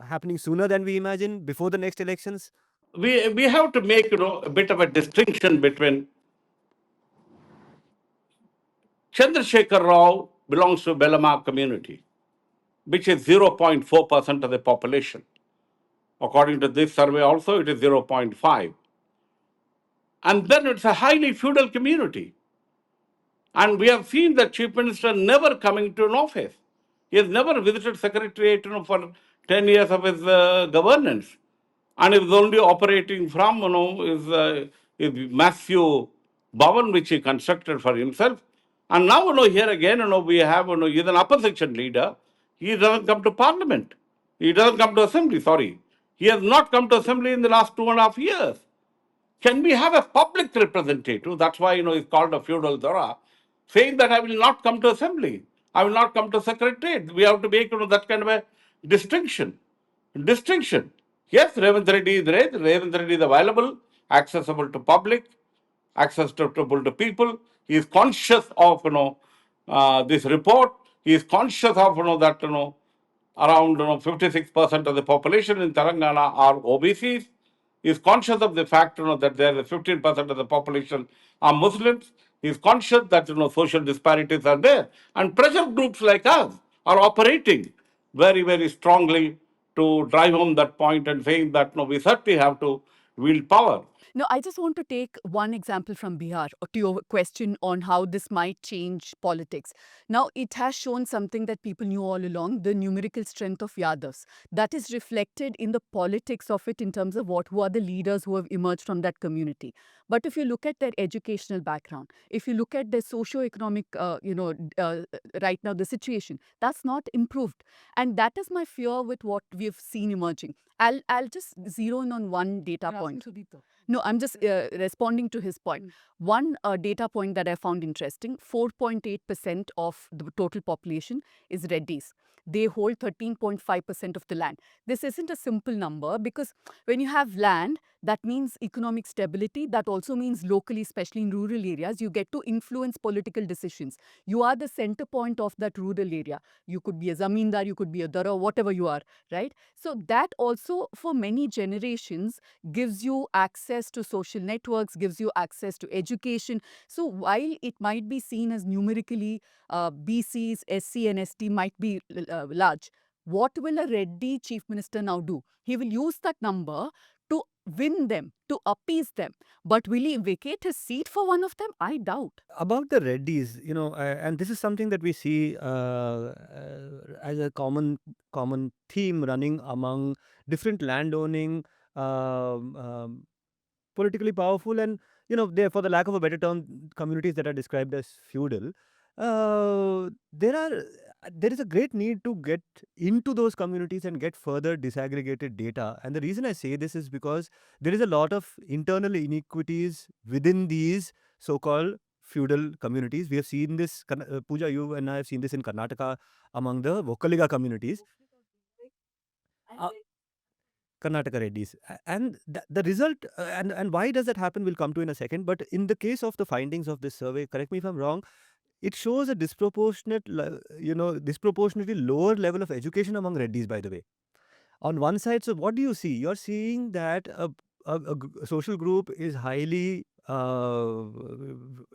happening sooner than we imagine, before the next elections? We have to make a bit of a distinction between Chandrasekhar Rao belongs to Belama community, which is 0.4% of the population. According to this survey also, it is 0.5. And then it's a highly feudal community. And we have seen the chief minister never coming to an office. He has never visited secretariat for 10 years of his governance. And he was only operating from his massive bhavan which he constructed for himself. And now here again we have he's an opposition leader. He doesn't come to parliament. He doesn't come to assembly. Sorry, he has not come to assembly in the last 2.5 years. Can we have a public representative? That's why it's called a feudal Dora, saying that I will not come to assembly. I will not come to secretariat. We have to make that kind of a distinction. Distinction. Yes, Revant Reddy is there. Revant Reddy is available, accessible to public, accessible to people. He is conscious of this report. He is conscious of that around 56% of the population in Telangana are OBCs. He is conscious of the fact that there is 15% of the population are Muslims. He is conscious that social disparities are there, and pressure groups like us are operating very, very strongly to drive home that point and saying that no, we certainly have to wield power. No, I just want to take one example from Bihar to your question on how this might change politics. Now, it has shown something that people knew all along, the numerical strength of Yadavs. That is reflected in the politics of it in terms of who are the leaders who have emerged from that community. But if you look at their educational background, if you look at their socio-economic, right now, the situation, that's not improved. And that is my fear with what we've seen emerging. I'll just zero in on one data point. No, I'm just responding to his point. One data point that I found interesting, 4.8% of the total population is Reddys. They hold 13.5% of the land. This isn't a simple number because when you have land, that means economic stability. That also means locally, especially in rural areas, you get to influence political decisions. You are the center point of that rural area. You could be a zamindar, you could be a dara, whatever you are, right? So that also for many generations gives you access to social networks, gives you access to education. So while it might be seen as numerically BCs, SC and ST might be large, what will a Reddy chief minister now do? He will use that number to win them, to appease them. But will he vacate his seat for one of them? I doubt. About the Reddys, and this is something that we see as a common theme running among different landowning, politically powerful, and they, for the lack of a better term, communities that are described as feudal. There is a great need to get into those communities and get further disaggregated data. And the reason I say this is because there is a lot of internal inequities within these so-called feudal communities. We have seen this, Pooja, you and I have seen this in Karnataka among the Vokkaliga communities. Karnataka Reddys. And the result, and why does that happen, we'll come to in a second. But in the case of the findings of this survey, correct me if I'm wrong, it shows a disproportionately lower level of education among Reddys, by the way. On one side, so what do you see? You're seeing that a social group is highly,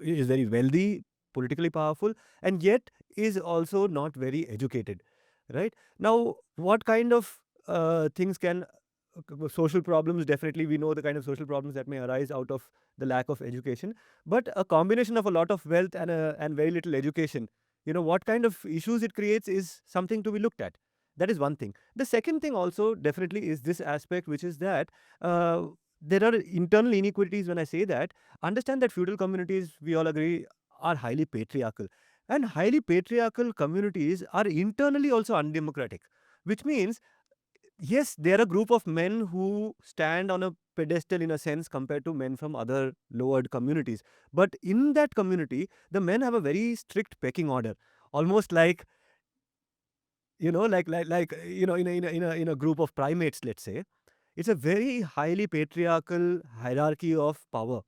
is very wealthy, politically powerful, and yet is also not very educated, right? Now, what kind of things can social problems, definitely we know the kind of social problems that may arise out of the lack of education, but a combination of a lot of wealth and very little education, what kind of issues it creates is something to be looked at. That is one thing. The second thing also definitely is this aspect, which is that there are internal inequities. When I say that, understand that feudal communities, we all agree, are highly patriarchal, and highly patriarchal communities are internally also undemocratic, which means yes, they are a group of men who stand on a pedestal in a sense compared to men from other lowered communities. But in that community, the men have a very strict pecking order, almost like in a group of primates, let's say. It's a very highly patriarchal hierarchy of power,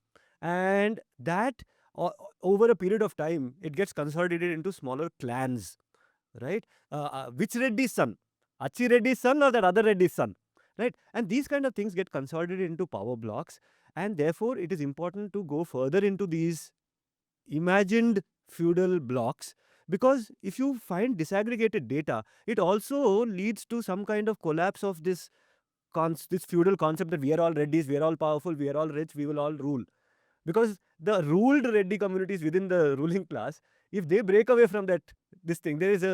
and that over a period of time, it gets consolidated into smaller clans, right? Which Reddy's son? Achi Reddy's son or that other Reddy's son, right? And these kind of things get consolidated into power blocks, and therefore it is important to go further into these imagined feudal blocks, because if you find disaggregated data, it also leads to some kind of collapse of this feudal concept that we are all Reddys, we are all powerful, we are all rich, we will all rule. Because the ruled Reddy communities within the ruling class, if they break away from this thing, there is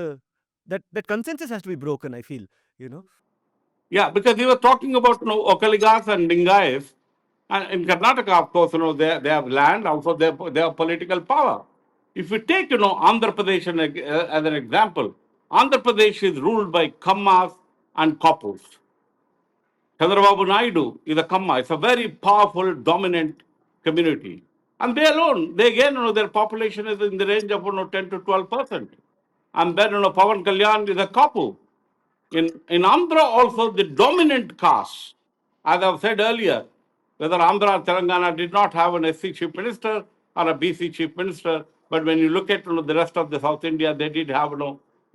that consensus has to be broken, I feel, Yeah, because we were talking about Okaligas and Lingayas, and in Karnataka, of course, they have land, also they have political power. If you take Andhra Pradesh as an example, Andhra Pradesh is ruled by Kammas and Kappus. Chandrababu Naidu is a Kamma. It's a very powerful, dominant community. And they alone, their population is in the range of 10 to 12%. And then, Pawan Kalyan is a Kapu. In Andhra also the dominant caste, as I've said earlier, whether Andhra or Telangana did not have an SC chief minister or a BC chief minister, but when you look at the rest of the South India, they did have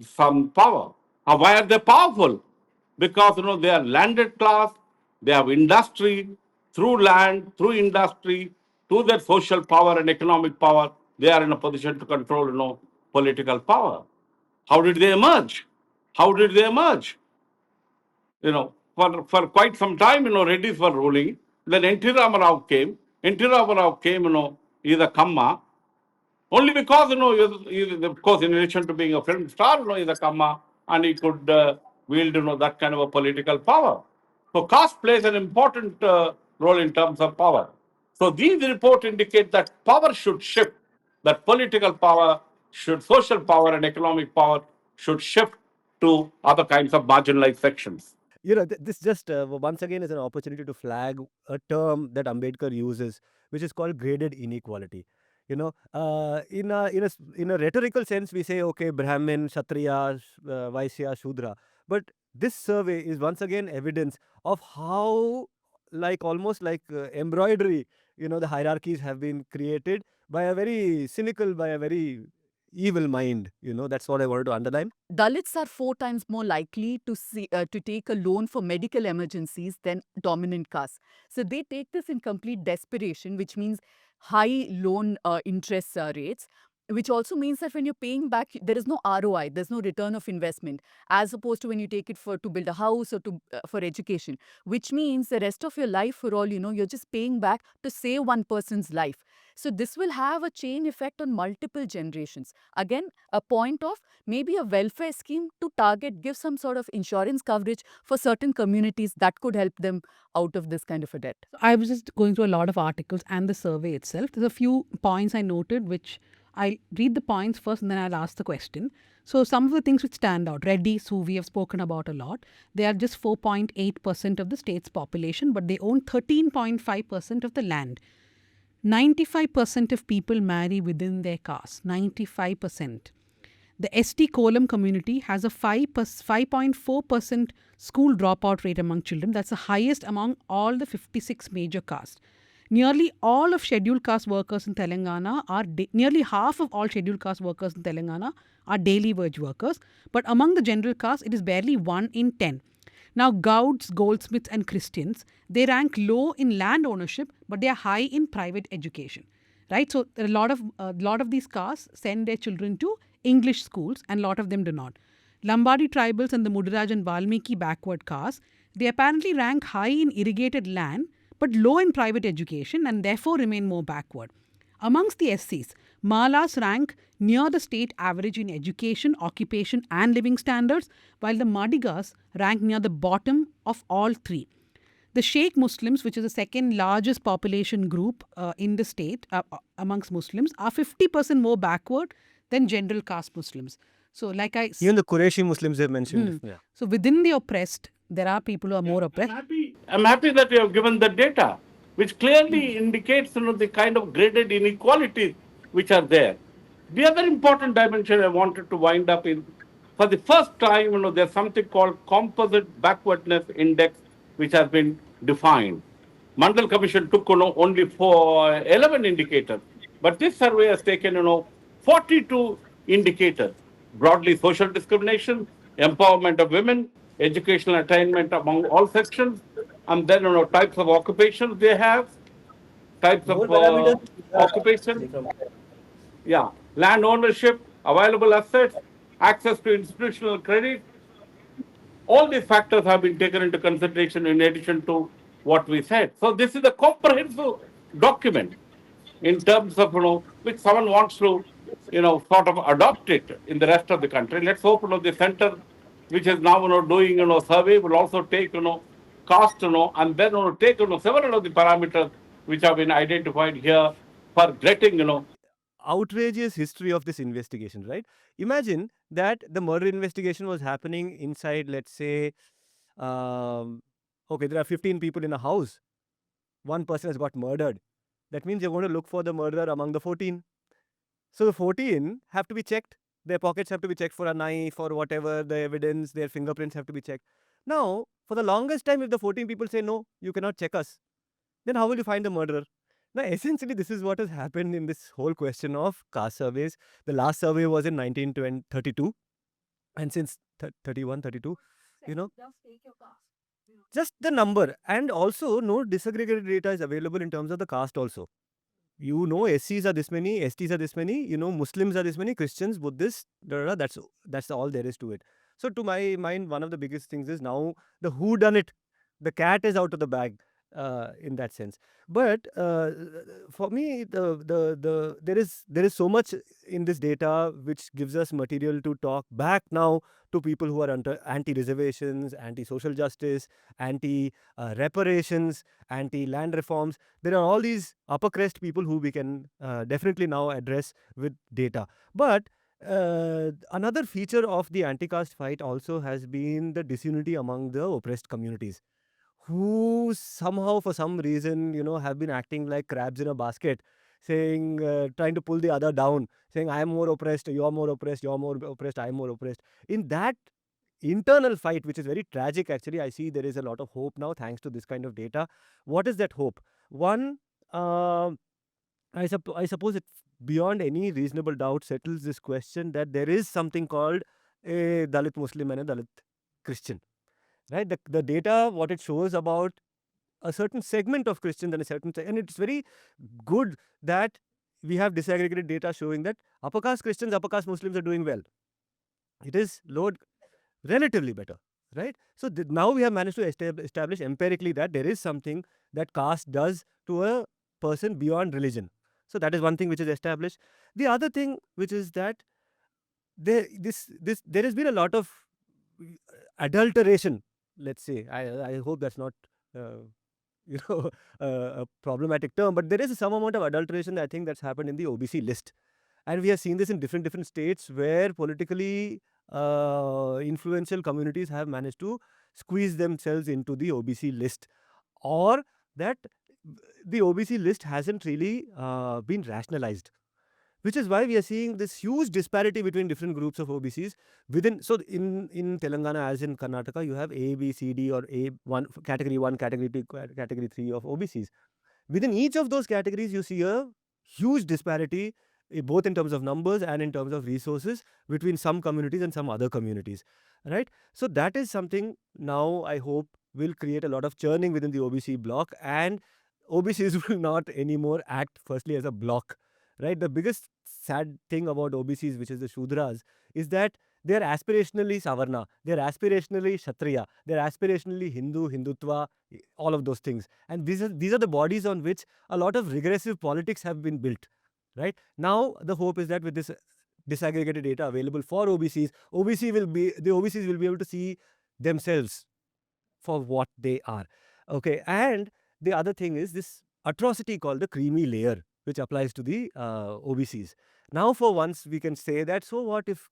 some power. Why are they powerful? Because they are landed class, they have industry, through land, through industry, through their social power and economic power, they are in a position to control political power. How did they emerge? How did they emerge? For quite some time, Reddys were ruling. Then N.T. Ramarao came. N.T. Ramarao came, he's a Kamma. Only because, of course, in addition to being a film star, he's a Kamma and he could wield, that kind of a political power. So caste plays an important role in terms of power. So these reports indicate that power should shift, that political power should, social power and economic power should shift to other kinds of marginalized sections. This just once again is an opportunity to flag a term that Ambedkar uses, which is called graded inequality. In a rhetorical sense, we say, okay, Brahmin, Kshatriya, Vaishya, Shudra. But this survey is once again evidence of how, almost like embroidery, the hierarchies have been created by a very cynical, by a very evil mind. That's what I wanted to underline. Dalits are 4 times more likely to take a loan for medical emergencies than dominant castes. So they take this in complete desperation, which means high loan interest rates, which also means that when you're paying back, there is no ROI, there's no return of investment, as opposed to when you take it to build a house or for education, which means the rest of your life, for all you know, you're just paying back to save one person's life. So this will have a chain effect on multiple generations. Again, a point of maybe a welfare scheme to give some sort of insurance coverage for certain communities that could help them out of this kind of a debt. I was just going through a lot of articles and the survey itself. There's a few points I noted, which I'll read the points first and then I'll ask the question. So, some of the things which stand out, Reddys, who we have spoken about a lot, they are just 4.8% of the state's population, but they own 13.5% of the land. 95% of people marry within their caste. 95%. The ST Kolam community has a 5.4% school dropout rate among children. That's the highest among all the 56 major castes. Nearly all of scheduled caste workers in Telangana nearly half of all scheduled caste workers in Telangana are daily wage workers. But among the general caste, it is barely 1 in 10. Now, Gauds, Goldsmiths and Christians, they rank low in land ownership, but they are high in private education. Right? So, a lot of these castes send their children to English schools and a lot of them do not. Lambadi tribals and the Mudiraj and Valmiki backward castes, they apparently rank high in irrigated land but low in private education and therefore remain more backward. Amongst the SCs, Malas rank near the state average in education, occupation and living standards, while the Madigas rank near the bottom of all three. The Sheikh Muslims, which is the second largest population group in the state amongst Muslims, are 50% more backward than general caste Muslims. So, even the Qureshi Muslims have mentioned. Yeah. So, within the oppressed, there are people who are more oppressed. I'm happy that you have given the data, which clearly indicates the kind of graded inequalities which are there. The other important dimension I wanted to wind up in, for the first time, there's something called composite backwardness index, which has been defined. Mondal Commission took only 11 indicators, but this survey has taken 42 indicators. Broadly, social discrimination, empowerment of women, educational attainment among all sections, and then types of occupations they have, types of occupation, land ownership, available assets, access to institutional credit. All these factors have been taken into consideration in addition to what we said. So this is a comprehensive document in terms of which someone wants to sort of adopt it in the rest of the country. Let's hope the center which is now doing survey will also take caste and then take several of the parameters which have been identified here for getting outrageous history of this investigation, right? Imagine that the murder investigation was happening inside, let's say, okay, there are 15 people in a house. One person has got murdered. That means you're going to look for the murderer among the 14. So the 14 have to be checked. Their pockets have to be checked for a knife or whatever, the evidence, their fingerprints have to be checked. Now, for the longest time, if the 14 people say, no, you cannot check us, then how will you find the murderer? Now, essentially, this is what has happened in this whole question of caste surveys. The last survey was in 1932. And since 31, 32, you know, just the number. And also, no disaggregated data is available in terms of the caste also. You know, SCs are this many, STs are this many, you know, Muslims are this many, Christians, Buddhists, that's all there is to it. So to my mind, one of the biggest things is now the who done it, the cat is out of the bag in that sense. But for me, there is so much in this data which gives us material to talk back now to people who are anti-reservations, anti-social justice, anti-reparations, anti-land reforms. There are all these upper crest people who we can definitely now address with data. But another feature of the anti-caste fight also has been the disunity among the oppressed communities, who somehow, for some reason, have been acting like crabs in a basket, saying, trying to pull the other down, saying, I am more oppressed, you're more oppressed, you're more oppressed, I'm more oppressed. In that internal fight, which is very tragic, actually, I see there is a lot of hope now thanks to this kind of data. What is that hope? One, I suppose it beyond any reasonable doubt settles this question that there is something called a Dalit Muslim and a Dalit Christian. Right? The data, what it shows about a certain segment of Christians and it's very good that we have disaggregated data showing that upper caste Christians, upper caste Muslims are doing well. It is load relatively better, right? So now we have managed to establish empirically that there is something that caste does to a person beyond religion. So that is one thing which is established. The other thing which is that there has been a lot of adulteration. Let's say, I hope that's not a problematic term, but there is some amount of adulteration, I think, that's happened in the OBC list. And we have seen this in different states where politically influential communities have managed to squeeze themselves into the OBC list, or that the OBC list hasn't really been rationalized, which is why we are seeing this huge disparity between different groups of OBCs within. So in Telangana, as in Karnataka, you have A, B, C, D, or A1, category 1, category 2, category 3 of OBCs. Within each of those categories, you see a huge disparity, both in terms of numbers and in terms of resources, between some communities and some other communities, right? So that is something now I hope will create a lot of churning within the OBC block, and OBCs will not anymore act firstly as a block, right? The biggest sad thing about OBCs, which is the Shudras, is that they are aspirationally Savarna, they are aspirationally Kshatriya, they are aspirationally Hindu, Hindutva, all of those things. And these are the bodies on which a lot of regressive politics have been built, right? Now, the hope is that with this disaggregated data available for OBCs, the OBCs will be able to see themselves for what they are. Okay, and the other thing is this atrocity called the creamy layer, which applies to the OBCs. Now, for once, we can say that, so what if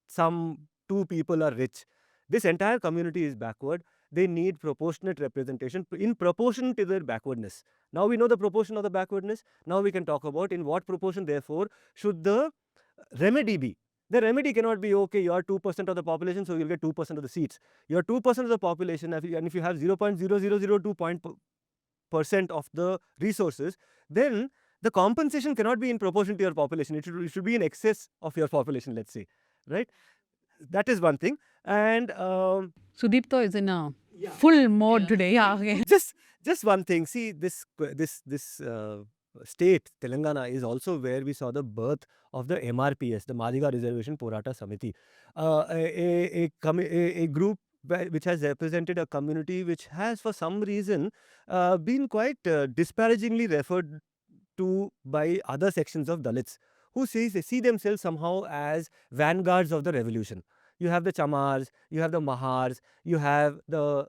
some two people are rich? This entire community is backward. They need proportionate representation in proportion to their backwardness. Now we know the proportion of the backwardness. Now we can talk about in what proportion, therefore, should the remedy be. The remedy cannot be, okay, you are 2% of the population, so you'll get 2% of the seats. You are 2% of the population, and if you have 0.0002% of the resources, then the compensation cannot be in proportion to your population. It should be in excess of your population, let's say, right? That is one thing. And Sudipto is in a full mode today. Yeah, okay. just one thing. See, this state, Telangana, is also where we saw the birth of the MRPS, the Madiga Reservation Porata Samiti, a group which has represented a community which has, for some reason, been quite disparagingly referred to by other sections of Dalits, who see themselves somehow as vanguards of the revolution. You have the Chamars, you have the Mahars, you have the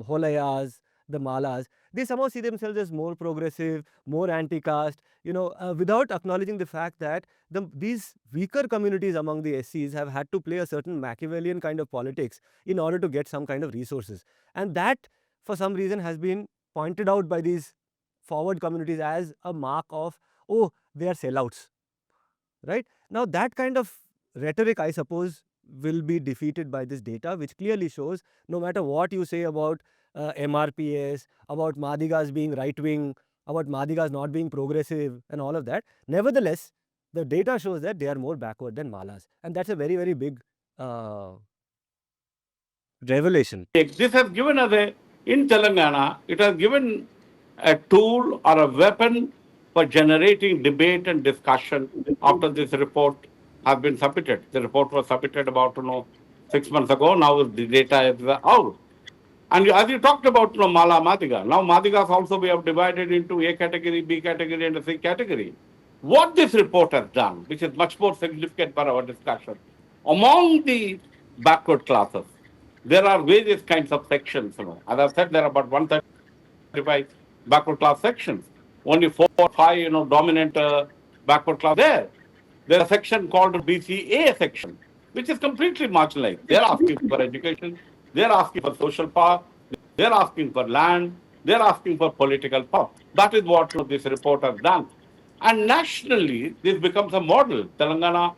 Holayas, the Malas. They somehow see themselves as more progressive, more anti-caste, without acknowledging the fact that these weaker communities among the SCs have had to play a certain Machiavellian kind of politics in order to get some kind of resources. And that, for some reason, has been pointed out by these forward communities as a mark of, oh, they are sellouts, right? Now, that kind of rhetoric, I suppose, will be defeated by this data, which clearly shows no matter what you say about MRPS, about Madigas being right wing, about Madigas not being progressive, and all of that, nevertheless, the data shows that they are more backward than Malas. And that's a very, very big revelation. This has given us in Telangana, it has given a tool or a weapon for generating debate and discussion after this report has been submitted. The report was submitted about 6 months ago. Now the data is out. And as you talked about Mala Madiga, now Madigas also we have divided into A category, B category, and a C category. What this report has done, which is much more significant for our discussion, among the backward classes, there are various kinds of sections. As I've said, there are about 135 backward class sections. Only 4 or 5, dominant backward class there. There's a section called BCA section, which is completely marginalized. They're asking for education, they're asking for social power, they're asking for land, they're asking for political power. That is what this report has done. And nationally, this becomes a model. Telangana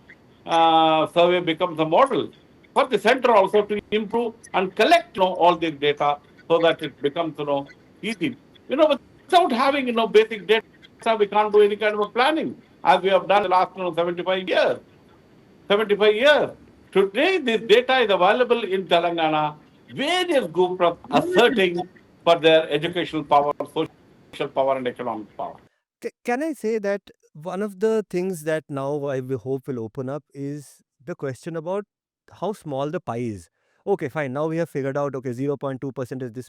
survey becomes a model for the center also to improve and collect all this data so that it becomes easy. Without having basic data, we can't do any kind of a planning as we have done the last 75 years. 75 years. Today, this data is available in Telangana. Various groups are asserting for their educational power, social power, and economic power. Can I say that one of the things that now I hope will open up is the question about how small the pie is. Okay, fine. Now we have figured out, okay, 0.2% is this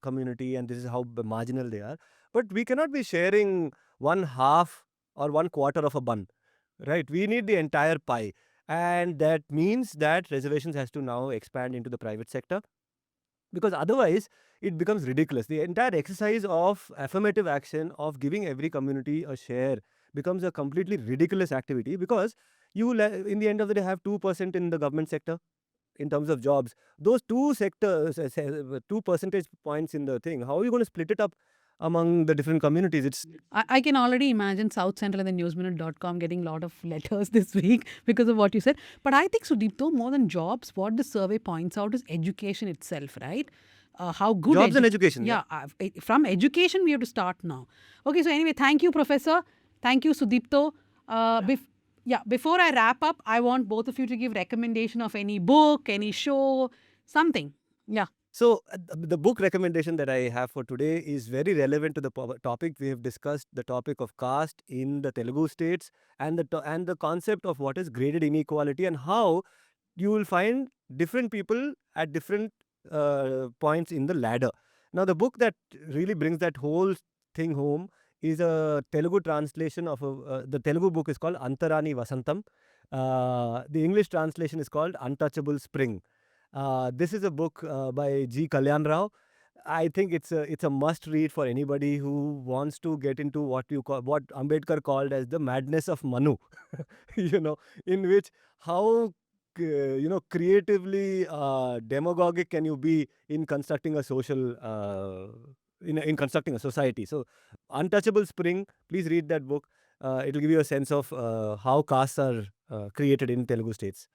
community and this is how marginal they are. But we cannot be sharing 1/2 or 1/4 of a bun, right? We need the entire pie. And that means that reservations has to now expand into the private sector, because otherwise it becomes ridiculous. The entire exercise of affirmative action of giving every community a share becomes a completely ridiculous activity, because you in the end of the day have 2% in the government sector in terms of jobs. Those two sectors, 2 percentage points in the thing, how are you going to split it up among the different communities? It's I can already imagine South Central and the newsminute.com getting a lot of letters this week because of what you said. But I think, Sudipto, more than jobs, what the survey points out is education itself, right? How good jobs and education. Yeah, from education we have to start now. Okay, so anyway, thank you, Professor. Thank you, Sudipto. Before I wrap up, I want both of you to give recommendation of any book, any show, something. Yeah. So the book recommendation that I have for today is very relevant to the topic. We have discussed the topic of caste in the Telugu states and the concept of what is graded inequality and how you will find different people at different points in the ladder. Now, the book that really brings that whole thing home is a Telugu translation of the Telugu book is called Antarani Vasantam. The English translation is called Untouchable Spring. This is a book by G. Kalyan Rao. I think it's a must read for anybody who wants to get into what Ambedkar called as the madness of Manu. In which how creatively demagogic can you be in constructing a social in constructing a society. So Untouchable Spring, please read that book. It will give you a sense of how castes are created in Telugu states.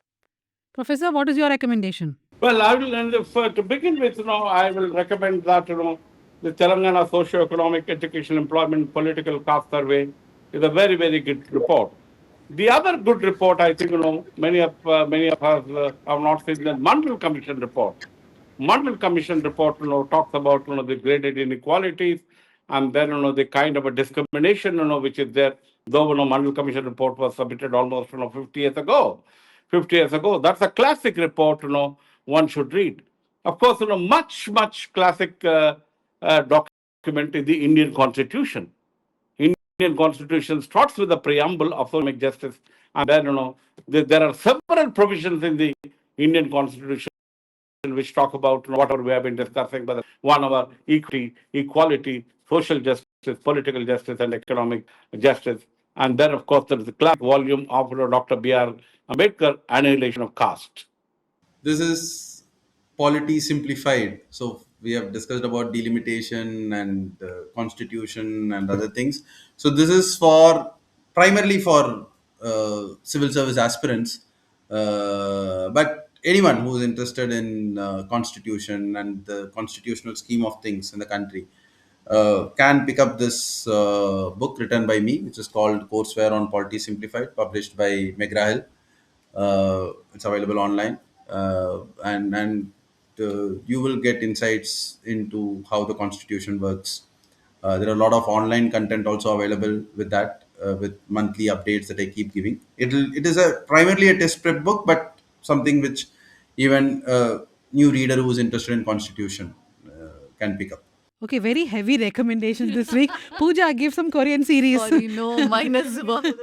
Professor, what is your recommendation? Well, I will, and to begin with, I will recommend that, the Telangana Socio-Economic Education Employment Political Caste Survey is a very, very good report. The other good report, I think, many of us have not seen the Mondal Commission report. Mondal Commission report, talks about, the graded inequalities and then, the kind of a discrimination, which is there. Though, Mondal Commission report was submitted almost, 50 years ago. 50 years ago. That's a classic report, one should read. Of course, much classic document is the Indian Constitution. Indian Constitution starts with the preamble of economic justice, and then there are several provisions in the Indian Constitution which talk about whatever we have been discussing, but one of equality, social justice, political justice, and economic justice. And then, of course, there is the classic volume of Dr. B.R. Ambedkar, Annihilation of Caste. This is polity simplified. So we have discussed about delimitation and constitution and other things. So this is primarily for civil service aspirants. But anyone who is interested in constitution and the constitutional scheme of things in the country can pick up this book written by me, which is called Courseware on Polity Simplified, published by McGraw-Hill. It's available online, and you will get insights into how the constitution works. There are a lot of online content also available with that, with monthly updates that I keep giving. It is a primarily a test prep book, but something which even a new reader who is interested in constitution can pick up. Okay, very heavy recommendations this week. Pooja, give some Korean series. Sorry, no, minus one.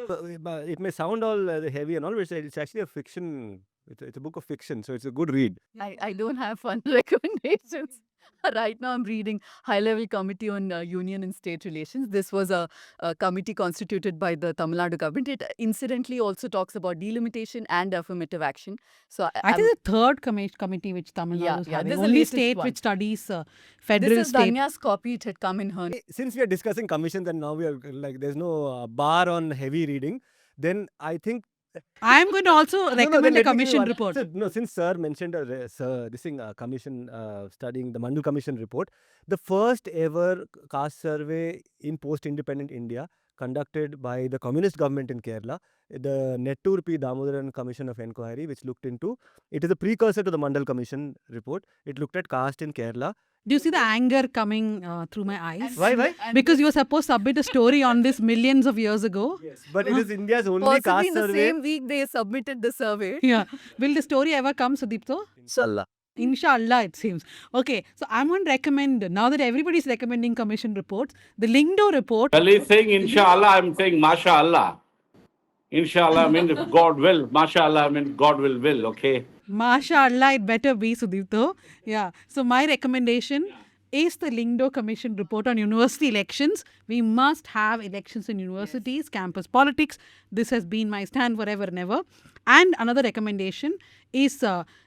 But it may sound all heavy and all, but it's actually a fiction. It's a book of fiction, so it's a good read. I don't have fun recommendations. Right now, I'm reading High Level Committee on Union and State Relations. This was a committee constituted by the Tamil Nadu government. It incidentally also talks about delimitation and affirmative action. So I think the third committee which Tamil Nadu is Yeah, having. this is the Only latest state one. which studies federal this is state. Dhanya's copy. It had come in her. Since we are discussing commissions and now we are like, there's no bar on heavy reading, then I think I'm going to also No, then recommend a let me give you commission one. report. So, no, since Sir mentioned this thing, commission studying the Mondal Commission report, the first ever caste survey in post-independent India conducted by the communist government in Kerala, the Nettur P. Damodaran Commission of Enquiry, which looked into, it is a precursor to the Mondal Commission report. It looked at caste in Kerala. Do you see the anger coming through my eyes? Why? Because you were supposed to submit a story on this millions of years ago. But it is India's only Possibly caste in the survey. same week they submitted the survey. Yeah. Will the story ever come, Sudipto? Inshallah. Inshallah, it seems. Okay, so I'm going to recommend, now that everybody's recommending commission reports, the Lingdo report. Well, he's saying inshallah, I'm saying mashallah. Inshallah, I mean if God will. Mashallah, I mean God will, okay? MashaAllah, it better be, Sudipto. Yeah. So my recommendation is the Lingdo Commission report on university elections. We must have elections in universities, campus politics. This has been my stand forever and ever. And another recommendation is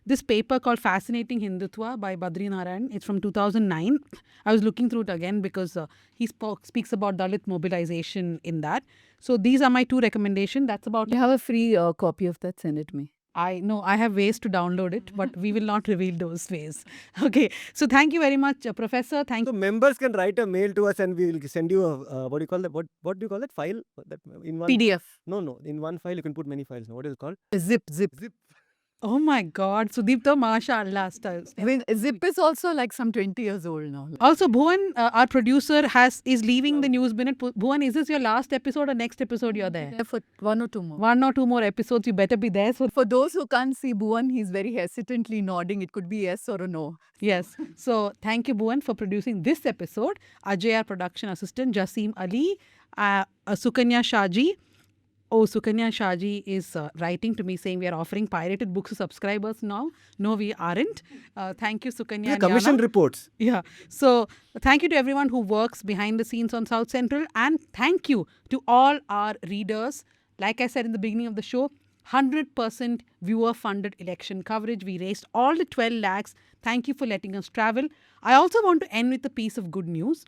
this paper called Fascinating Hindutva by Badri Narayan. It's from 2009. I was looking through it again because he speaks about Dalit mobilization in that. So these are my two recommendations. That's about You have a free copy of that, send it me. I know I have ways to download it, but we will not reveal those ways. Okay. So thank you very much, Professor. Thank So members can write a mail to us and we will send you a what do you call that? What do you call that file? That in one PDF. No. In one file you can put many files. What is it called? Zip. Zip. Oh my God, Sudipto, mashallah. I mean, Zip is also like some 20 years old now. Also, Bhuvan, our producer, is leaving the News Minute. Bhuvan, is this your last episode or next episode you're there? For one or two more. One or two more episodes, you better be there. So For those who can't see Bhuvan, he's very hesitantly nodding. It could be yes or a no. yes. So thank you, Bhuvan, for producing this episode. Ajay, our production assistant, Jasim Ali, Sukanya Shaji. Oh, Sukanya Shaji is writing to me saying we are offering pirated books to subscribers now. No, we aren't. Thank you, Sukanya. and Commission Yana. reports. Yeah. So thank you to everyone who works behind the scenes on South Central. And thank you to all our readers. Like I said in the beginning of the show, 100% viewer-funded election coverage. We raised all the 12 lakhs. Thank you for letting us travel. I also want to end with a piece of good news.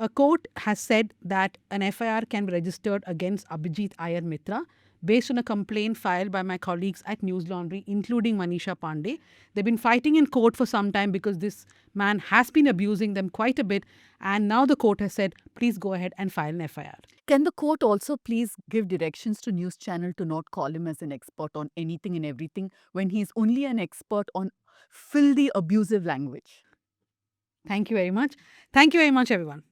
A court has said that an FIR can be registered against Abhijit Iyer Mitra based on a complaint filed by my colleagues at News Laundry, including Manisha Pandey. They've been fighting in court for some time because this man has been abusing them quite a bit. And now the court has said, please go ahead and file an FIR. Can the court also please give directions to news channel to not call him as an expert on anything and everything when he's only an expert on filthy, abusive language? Thank you very much. Thank you very much, everyone.